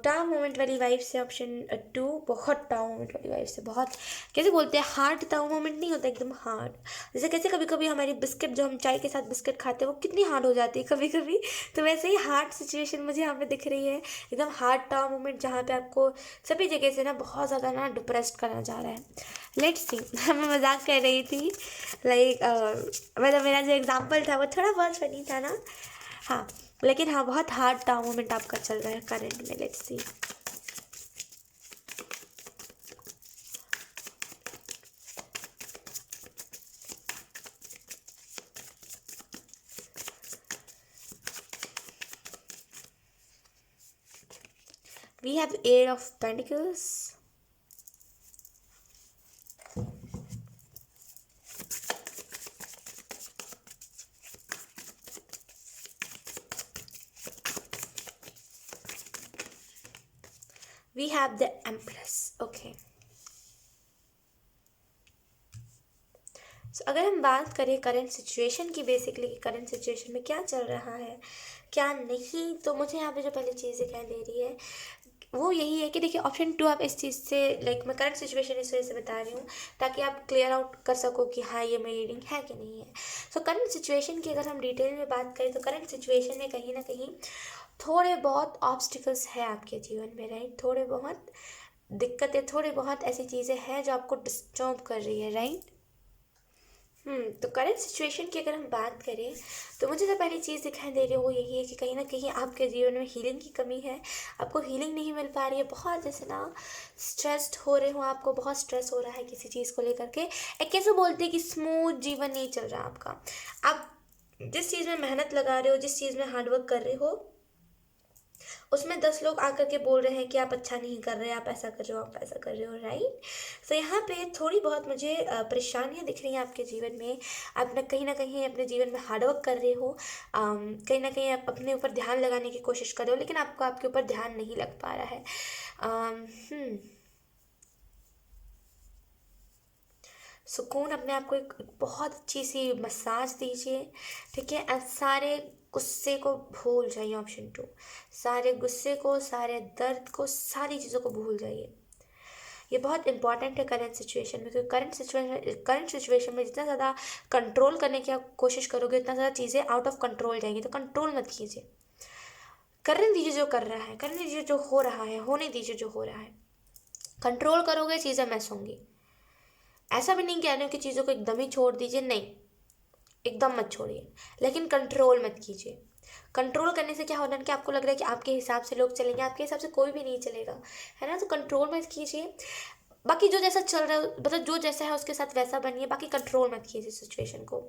Tower moment वाली वाइफ से ऑप्शन 2, बहुत टाउ मोमेंट वाली वाइफ से, बहुत कैसे बोलते हैं, हार्ड टाउ मोमेंट नहीं होता, एकदम हार्ड। जैसे कैसे कभी कभी हमारी बिस्किट, जो हम चाय के साथ बिस्किट खाते हैं, वो कितनी हार्ड हो जाती है कभी कभी, तो वैसे ही हार्ड सिचुएशन मुझे यहाँ पे दिख रही है, एकदम हार्ड टाउ मोमेंट, जहाँ पे आपको सभी जगह से ना बहुत ज़्यादा ना डिप्रेस्ड करना जा रहा है। Let's see. मैं मजाक कर रही थी, लाइक मतलब मेरा जो एग्जाम्पल था वो थोड़ा बहुत फनी था ना। हाँ, लेकिन हाँ, बहुत हार्ड टाउ मोमेंट आपका चल रहा है करंट में। Let's see. We have 8 of Pentacles. We have the Empress. Okay. So, अगर हम बात करें करंट सिचुएशन की, बेसिकली करंट सिचुएशन में क्या चल रहा है क्या नहीं, तो मुझे यहाँ पे जो पहली चीज़ दिखाई दे रही है वो यही है कि देखिए ऑप्शन 2 आप इस चीज़ से, लाइक मैं करंट सिचुएशन इस वजह से बता रही हूँ ताकि आप क्लियर आउट कर सको कि हाँ ये मेरी रीडिंग है कि नहीं है। सो करंट सिचुएशन की अगर हम डिटेल में बात करें तो करंट सिचुएशन में कहीं ना कहीं थोड़े बहुत ऑब्स्टिकल्स है आपके जीवन में, राइट। थोड़े बहुत दिक्कतें, थोड़ी बहुत ऐसी चीज़ें हैं जो आपको डिस्टर्ब कर रही है, राइट। तो करंट सिचुएशन की अगर हम बात करें तो मुझे जो पहली चीज़ दिखाई दे रही है वो यही है कि कहीं ना कहीं आपके जीवन में हीलिंग की कमी है। आपको हीलिंग नहीं मिल पा रही है, बहुत जैसे ना स्ट्रेस्ड हो रहे हो, आपको बहुत स्ट्रेस हो रहा है किसी चीज़ को लेकर के। एक कैसे बोलते हैं कि स्मूथ जीवन नहीं चल रहा आपका। आप जिस चीज़ में मेहनत लगा रहे हो, जिस चीज़ में हार्डवर्क कर रहे हो, उसमें 10 लोग आकर के बोल रहे हैं कि आप अच्छा नहीं कर रहे, आप ऐसा कर रहे हो, आप ऐसा कर रहे हो, राइट। तो यहाँ पे थोड़ी बहुत मुझे परेशानियाँ दिख रही हैं आपके जीवन में। आप कहीं ना कहीं अपने जीवन में हार्डवर्क कर रहे हो, कहीं ना कहीं आप अपने ऊपर ध्यान लगाने की कोशिश कर रहे हो, लेकिन आपको आपके ऊपर ध्यान नहीं लग पा रहा है। सुकून, अपने आप को एक बहुत अच्छी सी मसाज दीजिए, ठीक है। सारे गुस्से को भूल जाइए, ऑप्शन 2। सारे गुस्से को, सारे दर्द को, सारी चीज़ों को भूल जाइए। ये बहुत इंपॉर्टेंट है करंट सिचुएशन में, क्योंकि करंट सिचुएशन में जितना ज़्यादा कंट्रोल करने की आप कोशिश करोगे उतना ज़्यादा चीज़ें आउट ऑफ कंट्रोल जाएंगी। तो कंट्रोल मत कीजिए, करने दीजिए जो कर रहा है, करने दीजिए जो हो रहा है, होने दीजिए जो हो रहा है। कंट्रोल करोगे चीज़ें मैस होंगी। ऐसा भी नहीं कह रही हूँ कि चीज़ों को एकदम ही छोड़ दीजिए, नहीं, एकदम मत छोड़िए, लेकिन कंट्रोल मत कीजिए। कंट्रोल करने से क्या होना है कि आपको लग रहा है कि आपके हिसाब से लोग चलेंगे, आपके हिसाब से कोई भी नहीं चलेगा, है ना। तो कंट्रोल मत कीजिए। बाकी जो जैसा चल रहा है, मतलब जो जैसा है उसके साथ वैसा बनिए, बाकी कंट्रोल मत कीजिए सिचुएशन को।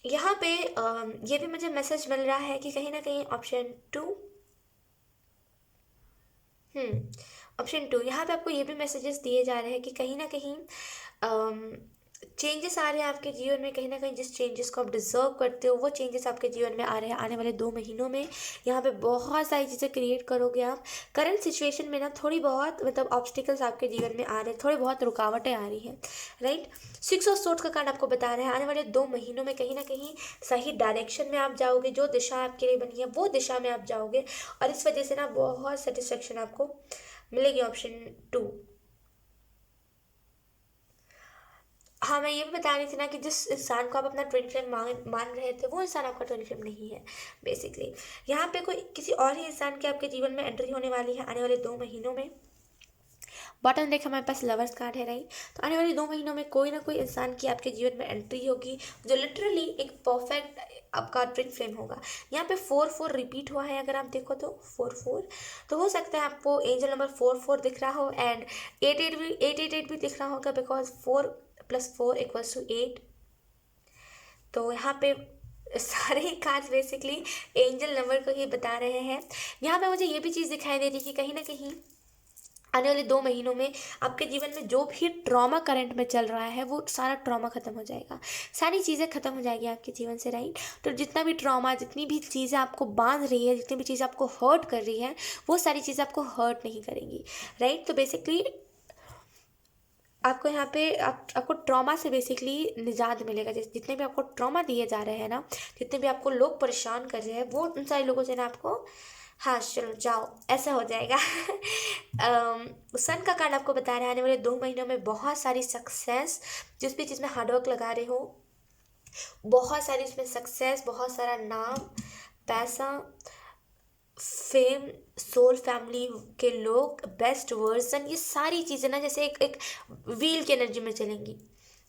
यहाँ पे ये भी मुझे मैसेज मिल रहा है कि कहीं ना कहीं ऑप्शन 2, ऑप्शन 2, यहाँ पे आपको ये भी मैसेजेस दिए जा रहे हैं कि कहीं ना कहीं चेंजेस आ रहे हैं आपके जीवन में। कहीं ना कहीं जिस चेंजेस को आप डिजर्व करते हो वो चेंजेस आपके जीवन में आ रहे हैं आने वाले 2 महीनों में। यहाँ पे बहुत सारी चीज़ें क्रिएट करोगे आप। करंट सिचुएशन में ना थोड़ी बहुत मतलब ऑब्स्टिकल्स आपके जीवन में आ रहे हैं, थोड़ी बहुत रुकावटें आ रही हैं, राइट। 6 ऑफ सोर्ड्स का कार्ड आपको बता रहे हैं आने वाले 2 महीनों में कहीं ना कहीं सही डायरेक्शन में आप जाओगे, जो दिशा आपके लिए बनी है वो दिशा में आप जाओगे, और इस वजह से ना बहुत सेटिस्फेक्शन आपको मिलेगी, ऑप्शन 2। हाँ, मैं ये भी बता रही थी ना कि जिस इंसान को आप अपना ट्विन फ्लेम मान रहे थे, वो इंसान आपका ट्विन फ्लेम नहीं है बेसिकली। यहाँ पे कोई किसी और ही इंसान के आपके जीवन में एंट्री होने वाली है आने वाले 2 महीनों में। बॉटम देखा हमारे पास लवर्स कार्ड है, राइट। तो आने वाले 2 महीनों में कोई ना कोई इंसान की आपके जीवन में एंट्री होगी, जो लिटरली एक परफेक्ट आपका ट्विन फ्लेम होगा। यहाँ पे 4-4 रिपीट हुआ है, अगर आप देखो तो 4-4, तो हो सकता है आपको एंजल नंबर 4-4 दिख रहा हो एंड 8-8 भी दिख रहा होगा, बिकॉज 4 + 4 = 8। तो यहाँ पे सारे कार्ड्स बेसिकली एंजल नंबर को ही बता रहे हैं। यहाँ पे मुझे ये भी चीज़ दिखाई दे रही है कि कहीं ना कहीं आने वाले 2 महीनों में आपके जीवन में जो भी ट्रॉमा करंट में चल रहा है, वो सारा ट्रॉमा खत्म हो जाएगा, सारी चीज़ें खत्म हो जाएगी आपके जीवन से, राइट। तो जितना भी ट्रॉमा, जितनी भी चीज़ें आपको बांध रही है, जितनी भी चीज़ें आपको हर्ट कर रही है, वो सारी चीज़ें आपको हर्ट नहीं करेंगी, राइट। तो बेसिकली आपको यहाँ पे आपको ट्रॉमा से बेसिकली निजात मिलेगा। जितने भी आपको ट्रॉमा दिए जा रहे हैं ना, जितने भी आपको लोग परेशान कर रहे हैं, वो उन सारे लोगों से ना आपको, हाँ चलो जाओ, ऐसा हो जाएगा। सन का कार्ड आपको बता रहा है आने वाले 2 महीनों में बहुत सारी सक्सेस, जिस भी चीज़ में हार्डवर्क लगा रहे हो, बहुत सारी उसमें सक्सेस, बहुत सारा नाम, पैसा, फेम, सोल फैमिली के लोग, बेस्ट वर्जन, ये सारी चीज़ें ना जैसे एक व्हील की एनर्जी में चलेंगी,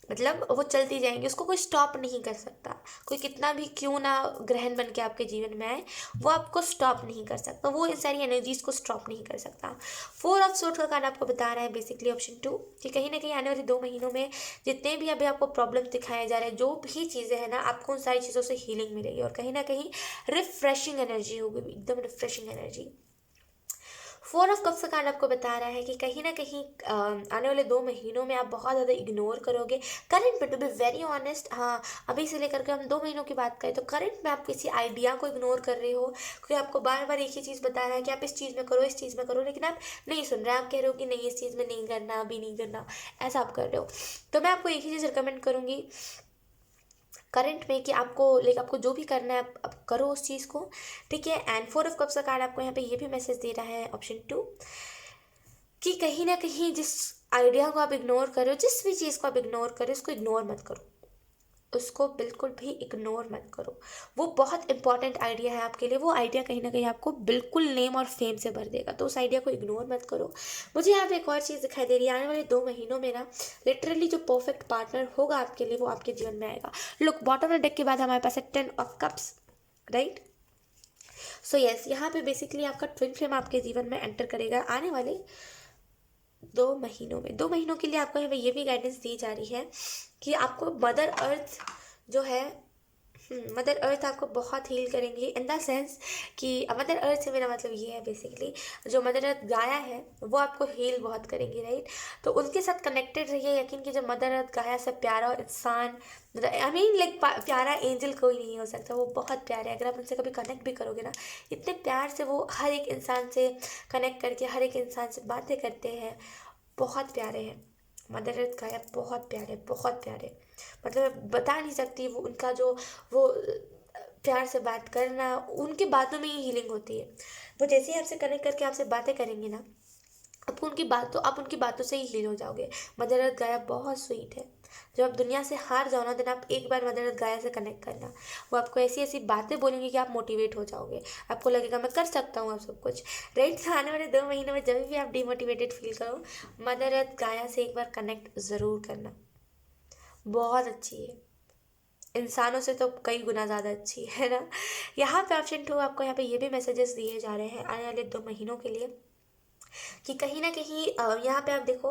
मतलब वो चलती जाएंगी, उसको कोई स्टॉप नहीं कर सकता। कोई कितना भी क्यों ना ग्रहण बन के आपके जीवन में आए, वो आपको स्टॉप नहीं कर सकता, वो इन सारी एनर्जीज को स्टॉप नहीं कर सकता। 4 ऑफ सोर्ड का कार्ड आपको बता रहा है बेसिकली ऑप्शन 2 कि कहीं ना कहीं आने वाले 2 महीनों में जितने भी अभी आपको प्रॉब्लम दिखाए जा रहे हैं, जो भी चीज़ें हैं ना, आपको उन सारी चीज़ों से हीलिंग मिलेगी और कहीं ना कहीं रिफ्रेशिंग एनर्जी होगी, एकदम रिफ्रेशिंग एनर्जी। 4 ऑफ कप्स का कार्ड आपको बता रहा है कि कहीं ना कहीं आने वाले 2 महीनों में आप बहुत ज़्यादा इग्नोर करोगे करंट में, टू बी वेरी ऑनेस्ट। हाँ, अभी से लेकर के हम 2 महीनों की बात करें तो करंट में आप किसी आइडिया को इग्नोर कर रहे हो, कोई आपको बार बार एक ही चीज़ बता रहा है कि आप इस चीज़ में करो, इस चीज़ में करो, लेकिन आप नहीं सुन रहे, आप कह रहे हो कि नहीं इस चीज़ में नहीं करना, अभी नहीं करना, ऐसा आप कर रहे हो। तो मैं आपको एक ही चीज़ रिकमेंड करूँगी करंट में कि आपको जो भी करना है आप करो उस चीज़ को, ठीक है। एंड 4 ऑफ कप्स का कार्ड आपको यहाँ पे ये भी मैसेज दे रहा है ऑप्शन 2 कि कहीं ना कहीं जिस आइडिया को आप इग्नोर करो, जिस भी चीज़ को आप इग्नोर करो, उसको इग्नोर मत करो, उसको बिल्कुल भी इग्नोर मत करो। वो बहुत इंपॉर्टेंट आइडिया है आपके लिए, वो आइडिया कहीं ना कहीं आपको बिल्कुल नेम और फेम से भर देगा, तो उस आइडिया को इग्नोर मत करो। मुझे यहाँ पे एक और चीज़ दिखाई दे रही है, आने वाले 2 महीनों में ना लिटरली जो परफेक्ट पार्टनर होगा आपके लिए, वो आपके जीवन में आएगा। लुक, बॉटम ऑफ डेक के बाद हमारे पास है 10 of cups, right. So yes, यहाँ पे बेसिकली आपका ट्विन फ्लेम आपके जीवन में एंटर करेगा आने वाले 2 महीनों में। 2 महीनों के लिए आपको यहाँ पे ये भी गाइडेंस दी जा रही है कि आपको मदर अर्थ जो है, मदर अर्थ आपको बहुत हील करेंगी, इन द सेंस कि मदर अर्थ से मेरा मतलब ये है बेसिकली जो मदर अर्थ गाया है वो आपको हील बहुत करेंगी, राइट। तो उनके साथ कनेक्टेड रहिए, यकीन कीजिए मदर अर्थ गाया से प्यारा इंसान, आई मीन लाइक प्यारा एंजल कोई नहीं हो सकता, वो बहुत प्यारे हैं। अगर आप उनसे कभी कनेक्ट भी करोगे ना, इतने प्यार से वो हर एक इंसान से कनेक्ट करके हर एक इंसान से बातें करते हैं, बहुत प्यारे हैं। मदर अर्थ गाया बहुत प्यारे, बहुत प्यारे, मतलब मैं बता नहीं सकती वो उनका जो वो प्यार से बात करना, उनकी बातों में ही हीलिंग होती है। वो जैसे ही आपसे कनेक्ट करके आपसे बातें करेंगे ना, आप उनकी बातों से ही हील हो जाओगे। मदर अर्थ गाया बहुत स्वीट है। जब आप दुनिया से हार जाओ ना, देन आप एक बार मदर अर्थ गाया से कनेक्ट करना, वो आपको ऐसी ऐसी बातें बोलेंगे कि आप मोटिवेट हो जाओगे, आपको लगेगा मैं कर सकता हूँ आप सब कुछ, राइट। तो आने वाले 2 महीनों में जब भी आप डिमोटिवेटेड फील करो, मदर अर्थ गाया से एक बार कनेक्ट ज़रूर करना, बहुत अच्छी है, इंसानों से तो कई गुना ज़्यादा अच्छी है ना। यहाँ पे ऑप्शन 2 आपको यहाँ पे ये भी मैसेजेस दिए जा रहे हैं आने वाले 2 महीनों के लिए कि कहीं ना कहीं यहाँ पे आप देखो,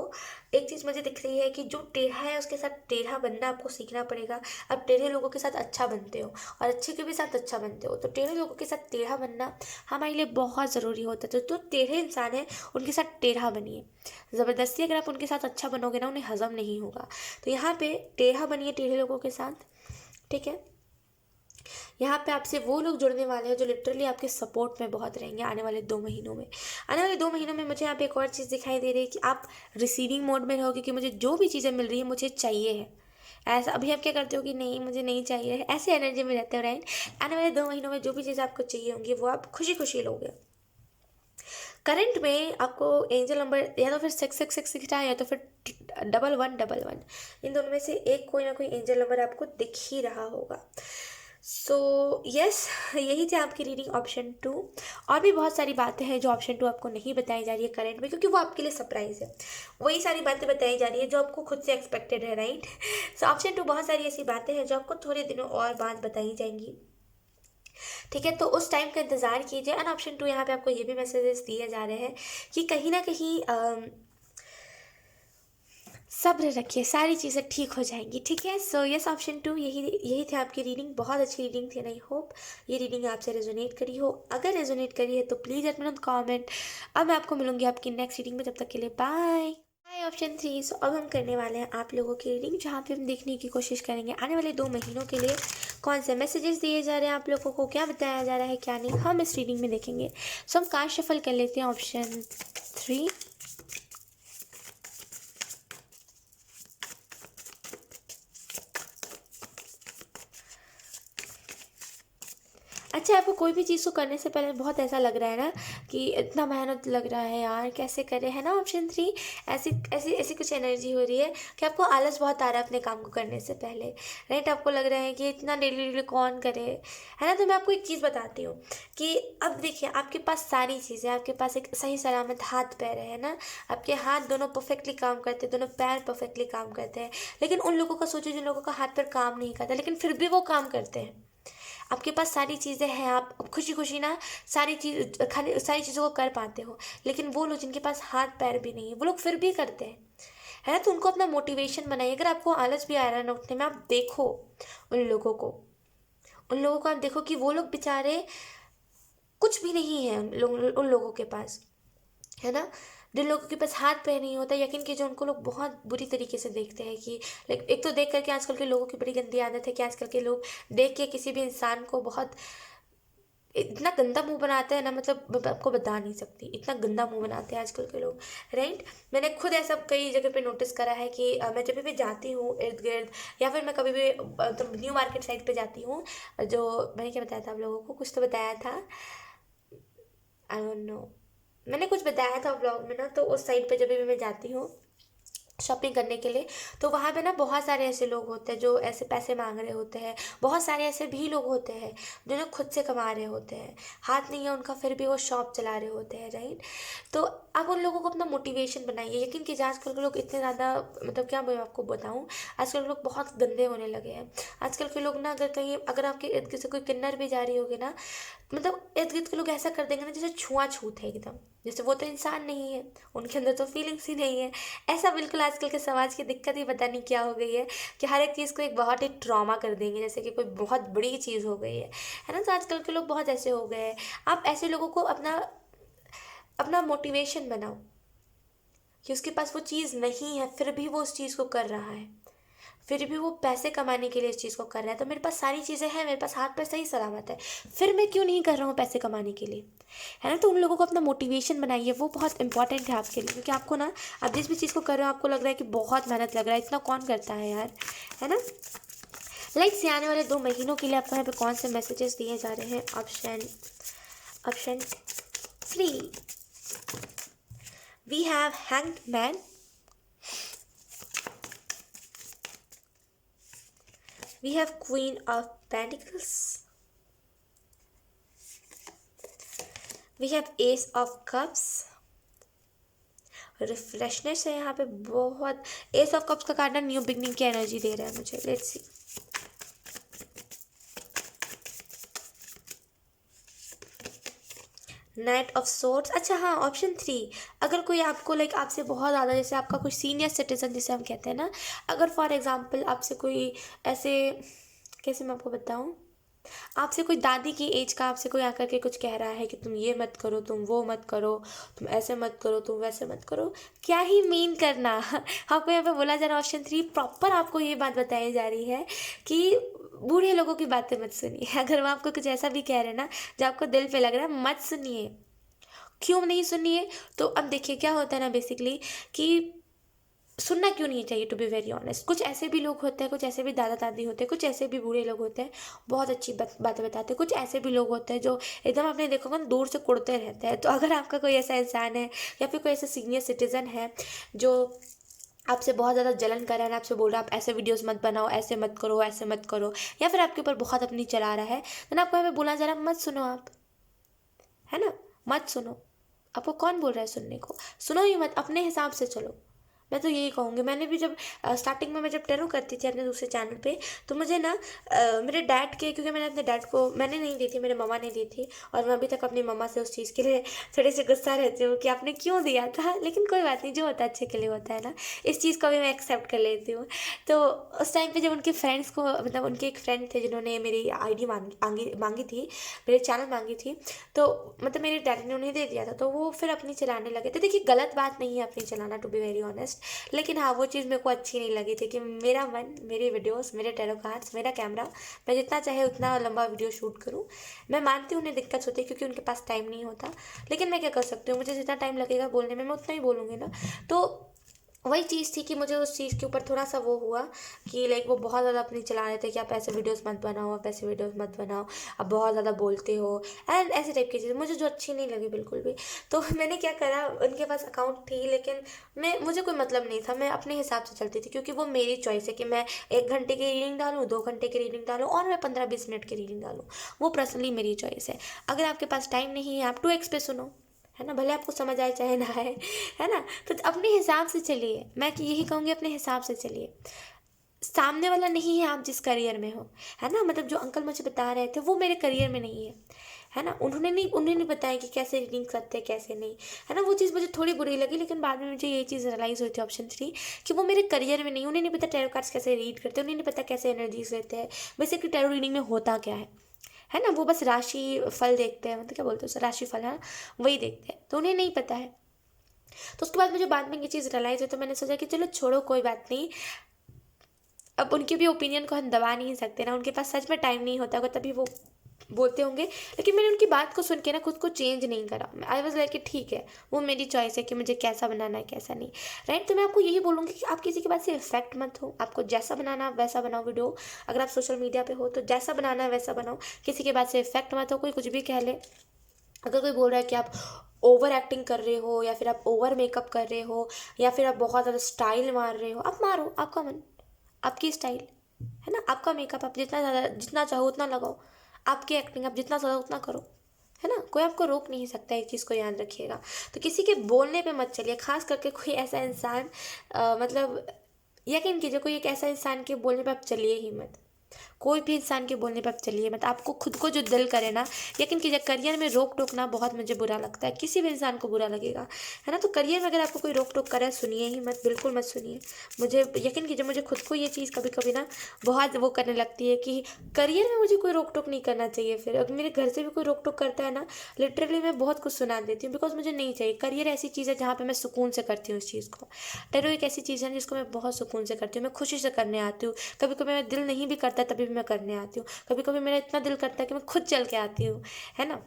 एक चीज़ मुझे दिख रही है कि जो टेढ़ा है उसके साथ टेढ़ा बनना आपको सीखना पड़ेगा। आप टेढ़े लोगों के साथ अच्छा बनते हो और अच्छे के भी साथ अच्छा बनते हो, तो टेढ़े लोगों के साथ टेढ़ा बनना हमारे लिए बहुत ज़रूरी होता है। तो टेढ़े इंसान है उनके साथ टेढ़ा बनिए, ज़बरदस्ती अगर आप उनके साथ अच्छा बनोगे ना, उन्हें हज़म नहीं होगा। तो यहाँ पे टेढ़ा बनिए टेढ़े लोगों के साथ, ठीक है। यहाँ पे आपसे वो लोग जुड़ने वाले हैं जो लिटरली आपके सपोर्ट में बहुत रहेंगे आने वाले 2 महीनों में। आने वाले 2 महीनों में मुझे यहाँ पे एक और चीज़ दिखाई दे रही है कि आप रिसीविंग मोड में रहोगे कि मुझे जो भी चीज़ें मिल रही है मुझे चाहिए है। ऐसा अभी आप क्या करते हो कि नहीं मुझे नहीं चाहिए है, ऐसे एनर्जी में रहते हो, राइट। आने वाले 2 महीनों में जो भी चीज़ आपको चाहिए होंगी वो आप खुशी खुशी लोगे। करंट में आपको एंजल नंबर या तो फिर 666 दिख रहा है या तो फिर 1111, इन दोनों में से एक कोई ना कोई एंजल नंबर आपको दिख ही रहा होगा। सो यस, यही थी आपकी रीडिंग ऑप्शन 2। और भी बहुत सारी बातें हैं जो ऑप्शन 2 आपको नहीं बताई जा रही है करंट में, क्योंकि वो आपके लिए सरप्राइज़ है। वही सारी बातें बताई जा रही है जो आपको खुद से एक्सपेक्टेड है, राइट। सो ऑप्शन 2 बहुत सारी ऐसी बातें हैं जो आपको थोड़े दिनों और बाद बताई जाएंगी। ठीक है, तो उस टाइम का इंतज़ार कीजिए। एंड ऑप्शन 2, यहाँ पे आपको ये भी मैसेजेस दिए जा रहे हैं कि कहीं ना कहीं सब्र रखिए, सारी चीज़ें ठीक हो जाएंगी। ठीक है, सो यस, ऑप्शन 2, यही यही थी आपकी रीडिंग। बहुत अच्छी रीडिंग थी, एंड आई होप ये रीडिंग आपसे रेजोनेट करी हो। अगर रेजोनेट करी है तो please let me know in comment. अब मैं आपको मिलूंगी आपकी नेक्स्ट रीडिंग में, जब तक के लिए बाय। हाय ऑप्शन 3, सो अब हम करने वाले हैं आप लोगों की रीडिंग, जहाँ पे हम देखने की कोशिश करेंगे आने वाले 2 महीनों के लिए कौन से मैसेजेस दिए जा रहे हैं आप लोगों को, क्या बताया जा रहा है, क्या नहीं, हम इस रीडिंग में देखेंगे। सो हम कार्ड शफल कर लेते हैं। ऑप्शन 3, अच्छा, आपको कोई भी चीज़ को करने से पहले बहुत ऐसा लग रहा है ना कि इतना मेहनत लग रहा है यार, कैसे करें, है ना। ऑप्शन 3, ऐसी ऐसी ऐसी कुछ एनर्जी हो रही है कि आपको आलस बहुत आ रहा है अपने काम को करने से पहले, राइट। आपको लग रहा है कि इतना डेली डेली कौन करे, है ना। तो मैं आपको एक चीज़ बताती हूँ कि अब देखिए, आपके पास सारी चीज़ें, आपके पास एक सही सलामत हाथ पैर है ना। आपके हाथ दोनों परफेक्टली काम करते हैं, दोनों पैर परफेक्टली काम करते हैं। लेकिन उन लोगों का सोचो जिन लोगों का हाथ पैर काम नहीं करता, लेकिन फिर भी वो काम करते हैं। आपके पास सारी चीज़ें हैं, आप खुशी खुशी ना सारी चीज़ों को कर पाते हो। लेकिन वो लोग जिनके पास हाथ पैर भी नहीं है, वो लोग फिर भी करते हैं, है ना। तो उनको अपना मोटिवेशन बनाइए। अगर आपको आलस भी आ रहा है ना उठने में, आप देखो उन लोगों को उन लोगों को आप देखो कि वो लोग बेचारे कुछ भी नहीं है उन लोगों के पास, है ना। जिन लोगों के पास हाथ पैर नहीं होता, यकीन कीजिए उनको लोग बहुत बुरी तरीके से देखते हैं कि लाइक, एक तो देख करके आजकल के लोगों की बड़ी गंदी आदत है कि आजकल के लोग देख के किसी भी इंसान को बहुत इतना गंदा मुंह बनाते हैं ना, मतलब मैं आपको बता नहीं सकती, इतना गंदा मुंह बनाते हैं आजकल के लोग, राइट। मैंने खुद ऐसा कई जगह पे नोटिस करा है कि मैं जब भी जाती हूँ इर्द गिर्द, या फिर मैं कभी भी तो न्यू मार्केट साइड पे जाती हूँ, जो मैंने क्या बताया था आप लोगों को, कुछ तो बताया था, आई डोंट नो, मैंने कुछ बताया था ब्लॉग में ना। तो उस साइड पे जब भी मैं जाती हूँ शॉपिंग करने के लिए, तो वहाँ पे ना बहुत सारे ऐसे लोग होते हैं जो ऐसे पैसे मांग रहे होते हैं। बहुत सारे ऐसे भी लोग होते हैं जो ना खुद से कमा रहे होते हैं, हाथ नहीं है उनका फिर भी वो शॉप चला रहे होते हैं, राइट। तो आप उन लोगों को अपना मोटिवेशन बनाइए। यकीन कीजिए आजकल के लोग इतने ज़्यादा, मतलब क्या मैं आपको बताऊँ, आजकल के लोग बहुत गंदे होने लगे हैं। आजकल के लोग ना, अगर आपके इर्द गिर्द से कोई किन्नर भी जा रही होगी ना, मतलब इर्द गिर्द के लोग ऐसा कर देंगे ना जैसे छुआछूत है एकदम, जैसे वो तो इंसान नहीं है, उनके अंदर तो फीलिंग्स ही नहीं है। ऐसा बिल्कुल आजकल के समाज की दिक्कत ही पता नहीं क्या हो गई है कि हर एक चीज़ को एक बहुत ही ट्रॉमा कर देंगे, जैसे कि कोई बहुत बड़ी चीज़ हो गई है ना। तो आजकल के लोग बहुत ऐसे हो गए हैं। आप ऐसे लोगों को अपना अपना मोटिवेशन बनाओ कि उसके पास वो चीज़ नहीं है फिर भी वो उस चीज़ को कर रहा है, फिर भी वो पैसे कमाने के लिए इस चीज़ को कर रहा है। तो मेरे पास सारी चीज़ें हैं, मेरे पास हाथ पे सही सलामत है, फिर मैं क्यों नहीं कर रहा हूँ पैसे कमाने के लिए, है ना। तो उन लोगों को अपना मोटिवेशन बनाइए, वो बहुत इंपॉर्टेंट है आपके लिए। क्योंकि आपको ना, आप जिस भी चीज़ को कर रहे हो आपको लग रहा है कि बहुत मेहनत लग रहा है, इतना कौन करता है यार, है ना। लाइक से आने वाले 2 महीनों के लिए आपको यहाँ पे कौन से मैसेजेस दिए जा रहे हैं। Option 3, we have hanged man, we have Queen of Pentacles, we have Ace of Cups, refreshness है यहाँ पे बहुत। एस ऑफ कप्स का कार्ड ना न्यू बिगनिंग की एनर्जी दे रहा है मुझे, let's see. Night of swords, अच्छा हाँ, ऑप्शन 3, अगर कोई आपको लाइक आपसे बहुत ज़्यादा, जैसे आपका कोई सीनियर सिटीजन जिसे हम कहते हैं ना, अगर फॉर एग्जांपल आपसे कोई ऐसे, कैसे मैं आपको बताऊँ, आपसे कोई दादी की एज का आपसे कोई आकर के कुछ कह रहा है कि तुम ये मत करो, तुम वो मत करो, तुम ऐसे मत करो, तुम वैसे मत करो, क्या ही मीन करना। आपको यहाँ पे बोला जा रहा है ऑप्शन 3, प्रॉपर आपको ये बात बताई जा रही है कि बूढ़े लोगों की बातें मत सुनिए। अगर वो आपको कुछ ऐसा भी कह रहे हैं ना जो आपको दिल पे लग रहा है, मत सुनिए। क्यों नहीं सुनिए, तो अब देखिए क्या होता है ना बेसिकली, कि सुनना क्यों नहीं चाहिए, टू बी वेरी ऑनेस्ट। कुछ ऐसे भी लोग होते हैं, कुछ ऐसे भी दादा दादी होते हैं, कुछ ऐसे भी बूढ़े लोग होते हैं, बहुत अच्छी बातें बताते हैं। कुछ ऐसे भी लोग होते हैं जो एकदम आपने देखोगे ना दूर से कुड़ते रहते हैं। तो अगर आपका कोई ऐसा इंसान है या फिर कोई ऐसा सीनियर सिटीजन है जो आपसे बहुत ज़्यादा जलन कर रहा है ना, आपसे बोल रहा है आप ऐसे वीडियोस मत बनाओ, ऐसे मत करो, ऐसे मत करो, या फिर आपके ऊपर बहुत अपनी चला रहा है, तो ना आपको यहाँ पे बोला जा रहा है मत सुनो आप, है ना, मत सुनो। आपको कौन बोल रहा है सुनने को, सुनो ही मत, अपने हिसाब से चलो। मैं तो यही कहूँगी। मैंने भी जब स्टार्टिंग में मैं जब टेरो करती थी अपने दूसरे चैनल पे, तो मुझे ना मेरे डैड के, क्योंकि मैंने अपने डैड को, मैंने नहीं दी थी, मेरे मम्मा ने दी थी, और मैं अभी तक अपनी मम्मा से उस चीज़ के लिए थोड़ी सी गुस्सा रहती हूँ कि आपने क्यों दिया था, लेकिन कोई बात नहीं, जो होता है अच्छे के लिए होता है ना, इस चीज़ को भी मैं एक्सेप्ट कर लेती हूँ। तो उस टाइम पे जब उनके फ्रेंड्स को, मतलब उनके एक फ्रेंड थे जिन्होंने मेरी आईडी मांगी थी, मेरे चैनल मांगी थी, तो मतलब मेरे डैडी ने उन्हें दे दिया था, तो वो फिर अपनी चलाने लगे थे। देखिए गलत बात नहीं है अपनी चलाना, टू बी वेरी ऑनेस्ट, लेकिन हाँ वो चीज़ मेरे को अच्छी नहीं लगी थी कि मेरा मन, मेरी वीडियोस, मेरे टेरो कार्ड्स, मेरा कैमरा, मैं जितना चाहे उतना लंबा वीडियो शूट करूँ। मैं मानती हूँ उन्हें दिक्कत होती है क्योंकि उनके पास टाइम नहीं होता, लेकिन मैं क्या कर सकती हूँ, मुझे जितना टाइम लगेगा बोलने में मैं उतना ही बोलूँगी ना। तो वही चीज़ थी कि मुझे उस चीज़ के ऊपर थोड़ा सा वो हुआ कि लाइक वो बहुत ज़्यादा अपनी चला रहे थे कि आप ऐसे वीडियोस मत बनाओ, आप ऐसे वीडियोस मत बनाओ, आप बहुत ज़्यादा बोलते हो, एंड ऐसे टाइप की चीज़ें मुझे जो अच्छी नहीं लगी बिल्कुल भी। तो मैंने क्या करा, उनके पास अकाउंट थी लेकिन मुझे कोई मतलब नहीं था, मैं अपने हिसाब से चलती थी क्योंकि वो मेरी चॉइस है कि मैं 1 घंटे की रीडिंग डालूँ, 2 घंटे की रीडिंग डालूँ, और मैं 15-20 मिनट की रीडिंग डालूँ। वो पर्सनली मेरी चॉइस है। अगर आपके पास टाइम नहीं है, आप 2x पे सुनो, है ना, भले आपको समझ आए चाहे ना आए, है ना। तो अपने हिसाब से चलिए, मैं यही कहूँगी अपने हिसाब से चलिए। सामने वाला नहीं है आप जिस करियर में हो, है ना, मतलब जो अंकल मुझे बता रहे थे वो मेरे करियर में नहीं है ना, उन्हें नहीं बताया कि कैसे रीडिंग करते हैं कैसे नहीं, है ना। वो चीज़ मुझे थोड़ी बुरी लगी, लेकिन बाद में मुझे ये चीज़ रियलाइज़ हुई थी ऑप्शन 3 कि वो मेरे करियर में नहीं, उन्हें नहीं पता टैरो कार्ड्स कैसे रीड करते हैं, उन्हें नहीं पता कैसे एनर्जीज लेते हैं, बेसिकली टैरो रीडिंग में होता क्या है ना। वो बस राशि फल देखते हैं, मतलब क्या बोलते हैं उसे, राशि फल, है ना, वही देखते हैं, तो उन्हें नहीं पता है। तो उसके बाद मुझे बाद में ये चीज़ रियलाइज़ हुई, तो मैंने सोचा कि चलो छोड़ो कोई बात नहीं, अब उनके भी ओपिनियन को हम दबा नहीं सकते ना, उनके पास सच में टाइम नहीं होता होगा तभी वो बोलते होंगे। लेकिन मैंने उनकी बात को सुन के ना खुद को चेंज नहीं करा, आई वॉज लाइक कि ठीक है, वो मेरी चॉइस है कि मुझे कैसा बनाना है कैसा नहीं, राइट। तो मैं आपको यही बोलूँगी कि आप किसी की बात से इफेक्ट मत हो, आपको जैसा बनाना है वैसा बनाओ वीडियो। अगर आप सोशल मीडिया पे हो तो जैसा बनाना है वैसा बनाओ, किसी की बात से इफेक्ट मत हो, कोई कुछ भी कह ले। अगर कोई बोल रहा है कि आप ओवर एक्टिंग कर रहे हो, या फिर आप ओवर मेकअप कर रहे हो, या फिर आप बहुत ज़्यादा स्टाइल मार रहे हो, आप मारो, आपका मन, आपकी स्टाइल, है ना, आपका मेकअप, आप जितना ज़्यादा, जितना चाहो उतना लगाओ, आपकी एक्टिंग आप जितना ज़्यादा उतना करो, है ना, कोई आपको रोक नहीं सकता, एक चीज़ को याद रखिएगा। तो किसी के बोलने पे मत चलिए, खास करके कोई ऐसा इंसान, मतलब यकीन कीजिए, कोई एक ऐसा इंसान के बोलने पे आप चलिए ही मत। कोई भी इंसान के बोलने पर आप चलिए मत, आपको खुद को जो दिल करे ना, यकीन कीजिए करियर में रोक टोक ना बहुत मुझे बुरा लगता है, किसी भी इंसान को बुरा लगेगा, है ना। तो करियर में अगर आपको कोई रोक टोक करे, सुनिए ही मत, बिल्कुल मत सुनिए। मुझे यकीन कीजिए, मुझे खुद को ये चीज़ कभी कभी ना बहुत वो करने लगती है कि करियर में मुझे कोई रोक टोक नहीं करना चाहिए। फिर अगर मेरे घर से भी कोई रोक टोक करता है ना, लिटरली मैं बहुत कुछ सुना देती हूँ, बिकॉज मुझे नहीं चाहिए। करियर ऐसी चीज़ है जहाँ पे मैं सुकून से करती हूँ इस चीज़ को। टेरो एक ऐसी चीज़ है जिसको मैं बहुत सुकून से करती हूँ, मैं खुशी से करने आती हूँ। कभी कभी मेरा दिल नहीं भी करता तभी भी मैं करने आती हूँ, कभी कभी मेरा इतना दिल करता है कि मैं खुद चल के आती हूँ, है ना।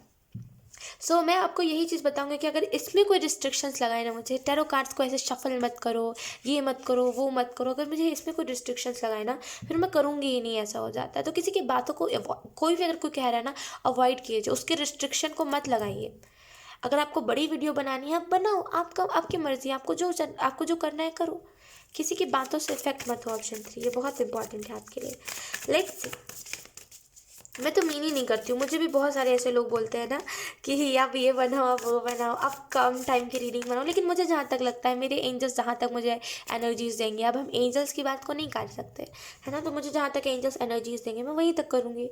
सो मैं आपको यही चीज़ बताऊंगी कि अगर इसमें कोई रिस्ट्रिक्शंस लगाए ना, मुझे टैरो कार्ड्स को ऐसे शफल मत करो, ये मत करो, वो मत करो, अगर मुझे इसमें कोई रिस्ट्रिक्शंस लगाए ना, फिर मैं करूँगी ही नहीं, ऐसा हो जाता है। तो किसी की बातों को कोई भी अगर कोई कह रहा है ना, अवॉइड कीजिए, उसके रिस्ट्रिक्शन को मत लगाइए। अगर आपको बड़ी वीडियो बनानी है आप बनाओ, आपका आपकी मर्जी, आपको जो करना है करो, किसी की बातों से इफेक्ट मत हो। ऑप्शन 3 ये बहुत इंपॉर्टेंट है आपके लिए। लेट्स, मैं तो मीन ही नहीं करती हूँ, मुझे भी बहुत सारे ऐसे लोग बोलते हैं ना कि आप ये बनाओ, आप वो बनाओ, आप कम टाइम की रीडिंग बनाओ, लेकिन मुझे जहाँ तक लगता है, मेरे एंजल्स जहाँ तक मुझे एनर्जीज देंगे, अब हम एंजल्स की बात को नहीं काट सकते, है ना, तो मुझे जहाँ तक एंजल्स एनर्जीज देंगे मैं वहीं तक करूँगी।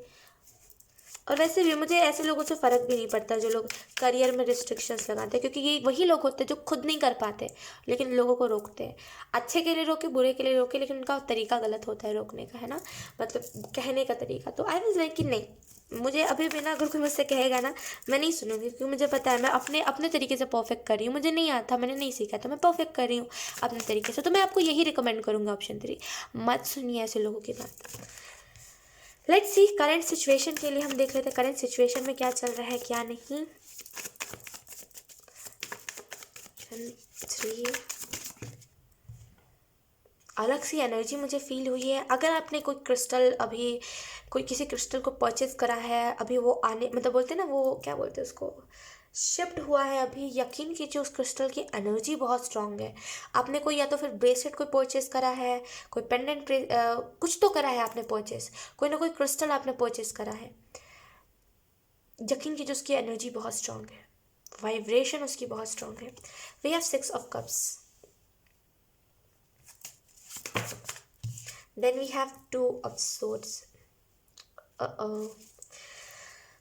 और वैसे भी मुझे ऐसे लोगों से फ़र्क भी नहीं पड़ता जो लोग करियर में रिस्ट्रिक्शंस लगाते हैं, क्योंकि ये वही लोग होते हैं जो खुद नहीं कर पाते लेकिन लोगों को रोकते हैं। अच्छे के लिए रोके, बुरे के लिए रोके, लेकिन उनका तरीका गलत होता है रोकने का, है ना, मतलब कहने का तरीका। तो आई वाज लाइक कि नहीं, मुझे अभी भी ना अगर कोई मुझसे कहेगा ना, मैं नहीं सुनूंगी, क्योंकि मुझे पता है मैं अपने अपने तरीके से परफेक्ट कर रही हूँ। मुझे नहीं आता, मैंने नहीं सीखा, तो मैं परफेक्ट कर रही हूँ अपने तरीके से। तो मैं आपको यही रिकमेंड करूँगा, ऑप्शन 3, मत सुनिए ऐसे लोगों की बात। लेट्स सी करंट सिचुएशन के लिए हम देख लेते हैं करंट सिचुएशन में क्या चल रहा है क्या नहीं। 3 अलग सी एनर्जी मुझे फील हुई है। अगर आपने कोई क्रिस्टल अभी कोई किसी क्रिस्टल को परचेज करा है, अभी वो आने, मतलब बोलते हैं ना, वो क्या बोलते हैं उसको, शिफ्ट हुआ है अभी, यकीन कीजिए उस क्रिस्टल की एनर्जी बहुत स्ट्रांग है। आपने कोई या तो फिर ब्रेसलेट कोई परचेज करा है, कोई पेंडेंट, कुछ तो करा है आपने परचेज, कोई ना कोई क्रिस्टल आपने परचेज करा है, यकीन कीजिए उसकी एनर्जी बहुत स्ट्रांग है, वाइब्रेशन उसकी बहुत स्ट्रांग है। We have 6 of cups. Then we have two of swords.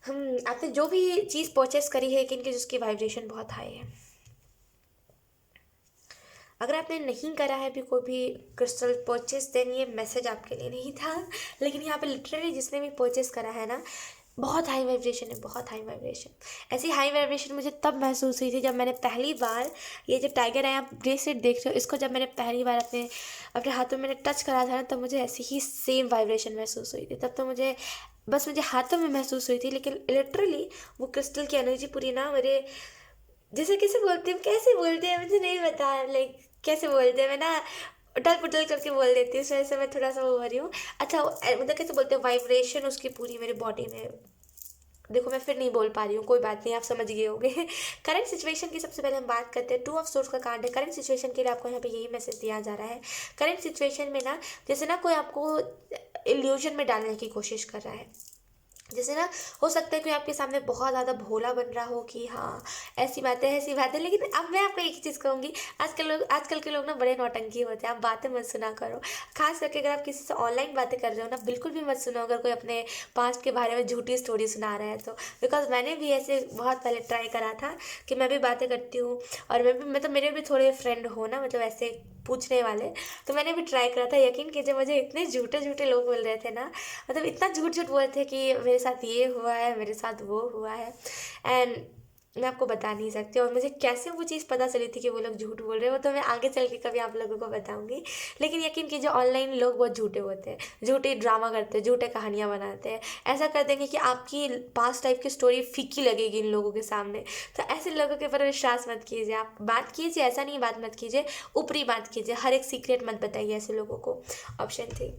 हम आपने जो भी चीज़ परचेस करी है लेकिन कि जिसकी वाइब्रेशन बहुत हाई है। अगर आपने नहीं करा है अभी कोई भी क्रिस्टल परचेस, देन ये मैसेज आपके लिए नहीं था। लेकिन यहाँ पे लिटरली जिसने भी परचेस करा है ना, बहुत हाई वाइब्रेशन है, बहुत हाई वाइब्रेशन। ऐसी हाई वाइब्रेशन मुझे तब महसूस हुई थी जब मैंने पहली बार ये जो टाइगर है, आप ब्रेसलेट देख रहे हो, इसको जब मैंने पहली बार अपने अपने हाथों में मैंने टच करा था ना, तब मुझे ऐसी ही सेम वाइब्रेशन महसूस हुई थी। तब तो मुझे बस मुझे हाथों में महसूस हुई थी, लेकिन लिटरली वो क्रिस्टल की एनर्जी पूरी ना मेरे, जैसे कैसे बोलते हैं मुझे नहीं पता, लाइक कैसे बोलते हैं, मैं ना उटल पुटल करके बोल देती हूँ, इस वजह से मैं थोड़ा सा वो हो रही हूँ। अच्छा मतलब कैसे बोलते हैं, वाइब्रेशन उसकी पूरी मेरी बॉडी में, देखो मैं फिर नहीं बोल पा रही हूँ, कोई बात नहीं, आप समझ गए होंगे। करंट सिचुएशन की सबसे पहले हम बात करते हैं। टू ऑफ सोर्स का कार्ड है। करंट सिचुएशन के लिए आपको यहाँ पे यही मैसेज दिया जा रहा है। करंट सिचुएशन में ना, जैसे ना कोई आपको इल्यूजन में डालने की कोशिश कर रहा है। जैसे ना हो सकता है कि आपके सामने बहुत ज़्यादा भोला बन रहा हो कि हाँ ऐसी बात है, लेकिन अब मैं आपको एक ही चीज़ कहूँगी, आजकल के लोग ना बड़े नौटंकी होते हैं। आप बातें मत सुना करो, खास करके अगर आप किसी से ऑनलाइन बातें कर रहे हो ना, बिल्कुल भी मत सुनो अगर कोई अपने पास्ट के बारे में झूठी स्टोरी सुना रहा है तो। बिकॉज मैंने भी ऐसे बहुत पहले ट्राई करा था कि मैं भी बातें करती हूँ, और मैं भी मतलब मेरे भी थोड़े फ्रेंड हो ना, मतलब ऐसे पूछने वाले, तो मैंने भी ट्राई करा था। यकीन कीजिए मुझे इतने झूठे झूठे लोग बोल रहे थे ना, मतलब इतना झूठ झूठ बोल रहे थे कि मेरे साथ ये हुआ है, मेरे साथ वो हुआ है, एंड मैं आपको बता नहीं सकती। और मुझे कैसे वो चीज़ पता चली थी कि वो लोग झूठ बोल रहे हो, तो मैं आगे चल के कभी आप लोगों को बताऊंगी। लेकिन यकीन कीजिए ऑनलाइन लोग बहुत झूठे होते हैं, झूठे ड्रामा करते हैं, झूठे कहानियाँ बनाते हैं, ऐसा कर देंगे कि आपकी पास्ट टाइप की स्टोरी फीकी लगेगी इन लोगों के सामने। तो ऐसे लोगों के ऊपर विश्वास मत कीजिए, आप बात कीजिए, ऐसा नहीं बात मत कीजिए, ऊपरी बात कीजिए, हर एक सीक्रेट मत बताइए ऐसे लोगों को। ऑप्शन थी।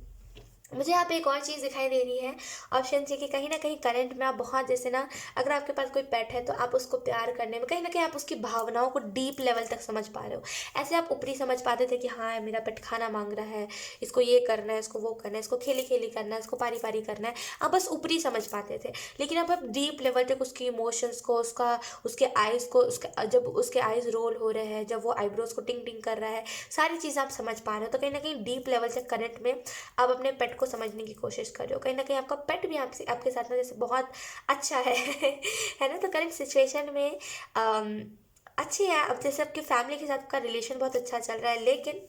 मुझे यहाँ पे एक और चीज़ दिखाई दे रही है, ऑप्शन सी, कि कहीं ना कहीं करंट में आप बहुत, जैसे ना अगर आपके पास कोई पेट है तो आप उसको प्यार करने में कहीं ना कहीं आप उसकी भावनाओं को डीप लेवल तक समझ पा रहे हो। ऐसे आप ऊपरी समझ पाते थे कि हाँ मेरा पेट खाना मांग रहा है, इसको ये करना है, इसको वो करना है, इसको खेली खेली करना है, इसको पारी पारी करना है, आप बस ऊपरी समझ पाते थे। लेकिन अब आप डीप लेवल तक उसकी इमोशंस को, उसके आइज़ को, जब उसके आइज़ रोल हो रहे हैं, जब वो आईब्रोज को टिंग टिंग कर रहा है, सारी चीज़ आप समझ पा रहे हो। तो कहीं ना कहीं डीप लेवल तक करंट में आप अपने पेट को समझने की कोशिश कर रहे हो। कहीं ना कहीं आपका पेट भी आपसे, आपके साथ में जैसे बहुत अच्छा है है ना। तो करंट सिचुएशन में अच्छी है। अब जैसे आपकी फैमिली के साथ का रिलेशन बहुत अच्छा चल रहा है, लेकिन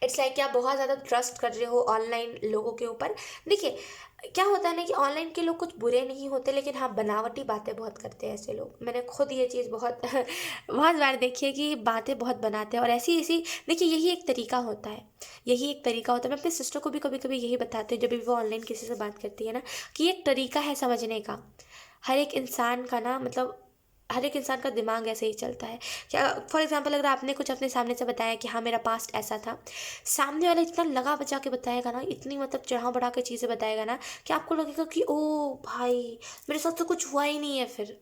इट्स लाइक कि आप बहुत ज़्यादा ट्रस्ट कर रहे हो ऑनलाइन लोगों के ऊपर। देखिए क्या होता है ना कि ऑनलाइन के लोग कुछ बुरे नहीं होते, लेकिन हाँ बनावटी बातें बहुत करते हैं ऐसे लोग। मैंने खुद ये चीज़ बहुत बहुत बार देखी है कि बातें बहुत बनाते हैं, और ऐसी ऐसी, देखिए यही एक तरीका होता है, यही एक तरीका होता है। मैं अपने सिस्टर को भी कभी कभी यही बताती हूँ जब भी वो ऑनलाइन किसी से बात करती है ना, कि एक तरीका है समझने का। हर एक इंसान का ना, मतलब हर एक इंसान का दिमाग ऐसे ही चलता है। क्या फॉर एग्जांपल अगर आपने कुछ अपने सामने से बताया कि हाँ मेरा पास्ट ऐसा था, सामने वाला इतना लगा बचा के बताएगा ना, इतनी मतलब चढ़ा बढ़ा के चीज़ें बताएगा ना, कि आपको लगेगा कि ओ भाई मेरे साथ तो कुछ हुआ ही नहीं है, फिर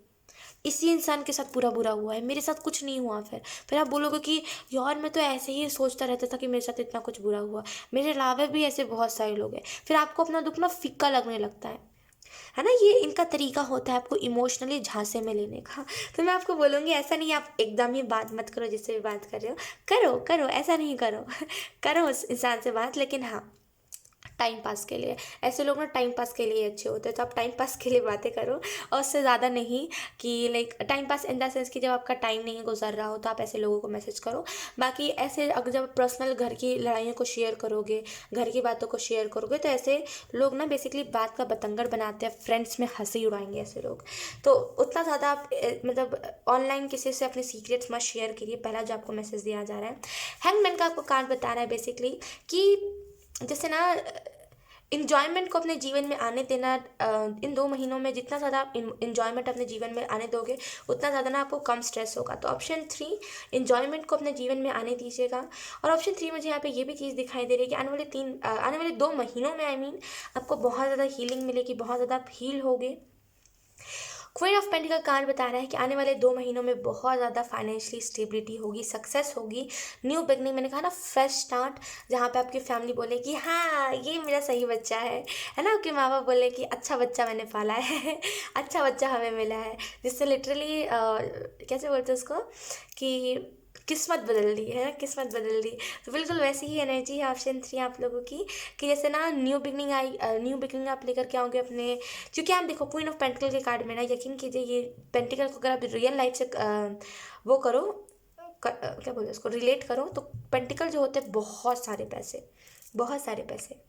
इसी इंसान के साथ पूरा बुरा हुआ है, मेरे साथ कुछ नहीं हुआ। फिर आप बोलोगे कि यार मैं तो ऐसे ही सोचता रहता था कि मेरे साथ इतना कुछ बुरा हुआ, मेरे अलावा भी ऐसे बहुत सारे लोग हैं। फिर आपको अपना दुख ना फीका लगने लगता है ना। ये इनका तरीका होता है आपको इमोशनली झांसे में लेने का। तो मैं आपको बोलूँगी ऐसा नहीं, आप एकदम ही बात मत करो जिससे भी बात कर रहे हो, करो करो, ऐसा नहीं करो करो उस इंसान से बात, लेकिन हाँ टाइम पास के लिए। ऐसे लोग ना टाइम पास के लिए अच्छे होते हैं, तो आप टाइम पास के लिए बातें करो, और उससे ज़्यादा नहीं। कि like time pass in the sense कि जब आपका टाइम नहीं गुजर रहा हो तो आप ऐसे लोगों को मैसेज करो। बाकी ऐसे अगर जब पर्सनल घर की लड़ाइयों को शेयर करोगे, घर की बातों को शेयर करोगे, तो ऐसे लोग ना बेसिकली बात का बतंगड़ बनाते हैं, फ्रेंड्स में हंसी उड़ाएंगे ऐसे लोग। तो उतना ज़्यादा आप मतलब ऑनलाइन किसी से अपने सीक्रेट्स मत शेयर करिए, पहला जो आपको मैसेज दिया जा रहा है। हैंगमैन का आपको कार्ड बता रहा है बेसिकली कि जैसे ना इन्जॉयमेंट को अपने जीवन में आने देना। इन 2 महीनों में जितना ज़्यादा आप इन्जॉयमेंट अपने जीवन में आने दोगे, उतना ज़्यादा ना आपको कम स्ट्रेस होगा। तो ऑप्शन 3, इन्जॉयमेंट को अपने जीवन में आने दीजिएगा। और ऑप्शन 3 मुझे यहाँ पे ये भी चीज़ दिखाई दे रही है कि आने वाले 2 महीनों में आपको बहुत ज़्यादा हीलिंग मिलेगी, बहुत ज़्यादा आप हील होगे। क्वीन ऑफ पेंटिकल कार्ड बता रहा है कि आने वाले 2 महीनों में बहुत ज़्यादा फाइनेंशियली स्टेबिलिटी होगी, सक्सेस होगी, न्यू बिगनिंग, मैंने कहा ना फ्रेश स्टार्ट, जहाँ पे आपकी फैमिली बोले कि हाँ ये मेरा सही बच्चा है ना। आपके माँ बाप बोले कि अच्छा बच्चा मैंने पाला है अच्छा बच्चा हमें मिला है, जिससे लिटरली कैसे बोलते हैं उसको, कि किस्मत बदल दी है ना, किस्मत बदल दी। तो बिल्कुल वैसी ही एनर्जी है ऑप्शन 3 आप लोगों की, कि जैसे ना new beginning I, new beginning आप लेकर के आओगे अपने, क्योंकि आप देखो क्वीन ऑफ पेंटिकल के कार्ड में ना, यकीन कीजिए ये पेंटिकल को अगर आप रियल लाइफ से वो करो, क्या बोलते हैं उसको, रिलेट करो, तो पेंटिकल जो होते हैं बहुत सारे पैसे, बहुत सारे पैसे,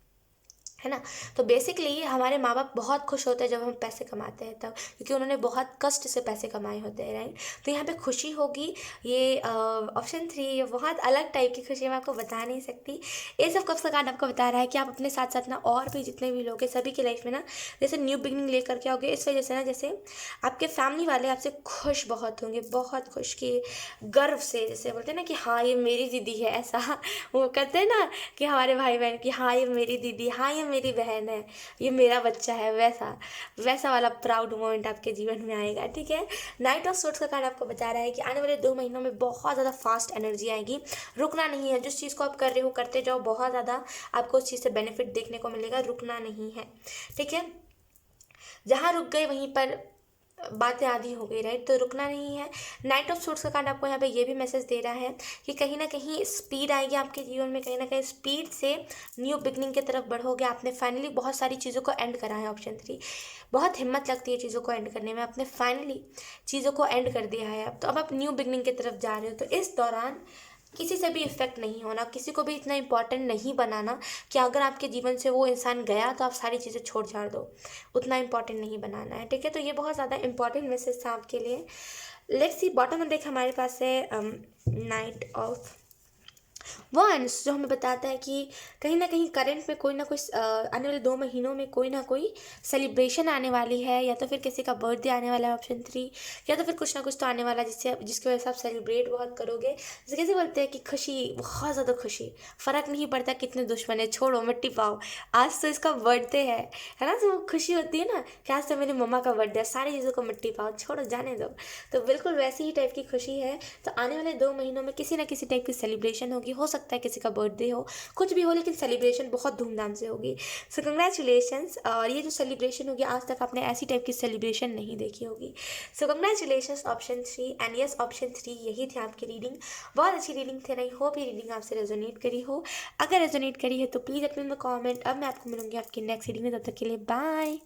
है ना। तो बेसिकली हमारे माँ बाप बहुत खुश होते हैं जब हम पैसे कमाते हैं तब, क्योंकि उन्होंने बहुत कष्ट से पैसे कमाए होते हैं, राइट। तो यहाँ पे खुशी होगी, ये ऑप्शन 3, ये बहुत अलग टाइप की खुशी, मैं आपको बता नहीं सकती। एज ऑफ कप्स का कार्ड आपको बता रहा है कि आप अपने साथ साथ ना और भी जितने भी लोग हैं सभी की लाइफ में ना जैसे न्यू बिगनिंग लेकर के आओगे, इस वजह से ना जैसे आपके फैमिली वाले आपसे खुश बहुत होंगे, बहुत खुश, कि गर्व से, जैसे बोलते हैं ना कि हाँ ये मेरी दीदी है, ऐसा वो कहते हैं ना कि हमारे भाई बहन की, हाँ ये मेरी दीदी, हाँ ये मेरी बहन है, ये मेरा बच्चा है, वैसा वैसा वाला प्राउड मोमेंट आपके जीवन में आएगा, ठीक है। नाइट ऑफ सोर्ट्स का कार्ड आपको बता रहा है कि आने वाले 2 महीनों में बहुत ज़्यादा फास्ट एनर्जी आएगी, रुकना नहीं है, जिस चीज़ को आप कर रहे हो करते जाओ, बहुत ज़्यादा आपको उस चीज़ से बेनिफिट देखने को मिलेगा, रुकना नहीं है, ठीक है। जहाँ रुक गए वहीं पर बातें आधी हो गई, राइट, तो रुकना नहीं है। नाइट ऑफ सोर्ट्स का कार्ड आपको यहाँ पे ये भी मैसेज दे रहा है कि कहीं ना कहीं स्पीड आएगी आपके जीवन में, कहीं ना कहीं स्पीड से न्यू बिगनिंग की तरफ बढ़ोगे। आपने फाइनली बहुत सारी चीज़ों को एंड करा है, ऑप्शन 3, बहुत हिम्मत लगती है चीज़ों को एंड करने में, आपने फाइनली चीज़ों को एंड कर दिया है, अब तो अब आप न्यू बिगनिंग की तरफ जा रहे हो। तो इस दौरान किसी से भी इफेक्ट नहीं होना, किसी को भी इतना इम्पोर्टेंट नहीं बनाना कि अगर आपके जीवन से वो इंसान गया तो आप सारी चीज़ें छोड़ छाड़ दो, उतना इम्पोर्टेंट नहीं बनाना है, ठीक है। तो ये बहुत ज़्यादा इंपॉर्टेंट मैसेज था आपके लिए। लेट्स सी बॉटम में देख हमारे पास है नाइट ऑफ वंस, जो हमें बताता है कि कहीं ना कहीं करंट में कोई ना कोई आने वाले 2 महीनों में कोई ना कोई सेलिब्रेशन आने वाली है, या तो फिर किसी का बर्थडे आने वाला है, ऑप्शन 3, या तो फिर कुछ ना कुछ तो आने वाला है जिसकी वजह से आप सेलिब्रेट बहुत करोगे। जैसे कैसे बोलते हैं कि खुशी, बहुत ज़्यादा खुशी, फ़र्क नहीं पड़ता कितने दुश्मन है, छोड़ो मिट्टी पाओ, आज तो इसका बर्थडे है ना, तो वो खुशी होती है ना कि आज तो मेरी मम्मा का बर्थडे है, सारी चीज़ों को मिट्टी पाओ, छोड़ो जाने दो। तो बिल्कुल वैसी ही टाइप की खुशी है। तो आने वाले 2 महीनों में किसी ना किसी टाइप की सेलिब्रेशन होगी, हो सकता है किसी का बर्थडे हो, कुछ भी हो, लेकिन सेलिब्रेशन बहुत धूमधाम से होगी। सो कंग्रेचुलेशंस। और ये जो सेलिब्रेशन होगी आज तक आपने ऐसी टाइप की सेलिब्रेशन नहीं देखी होगी। सो congratulations option 3, and yes option 3 यही थी आपकी रीडिंग। बहुत अच्छी रीडिंग थी, आई होप ये रीडिंग आपसे रेजोनेट करी हो। अगर रेजोनेट करी है तो प्लीज़ अपने कॉमेंट। अब मैं आपको मिलूंगी आपकी नेक्स्ट रीडिंग में, तब तक के लिए बाय।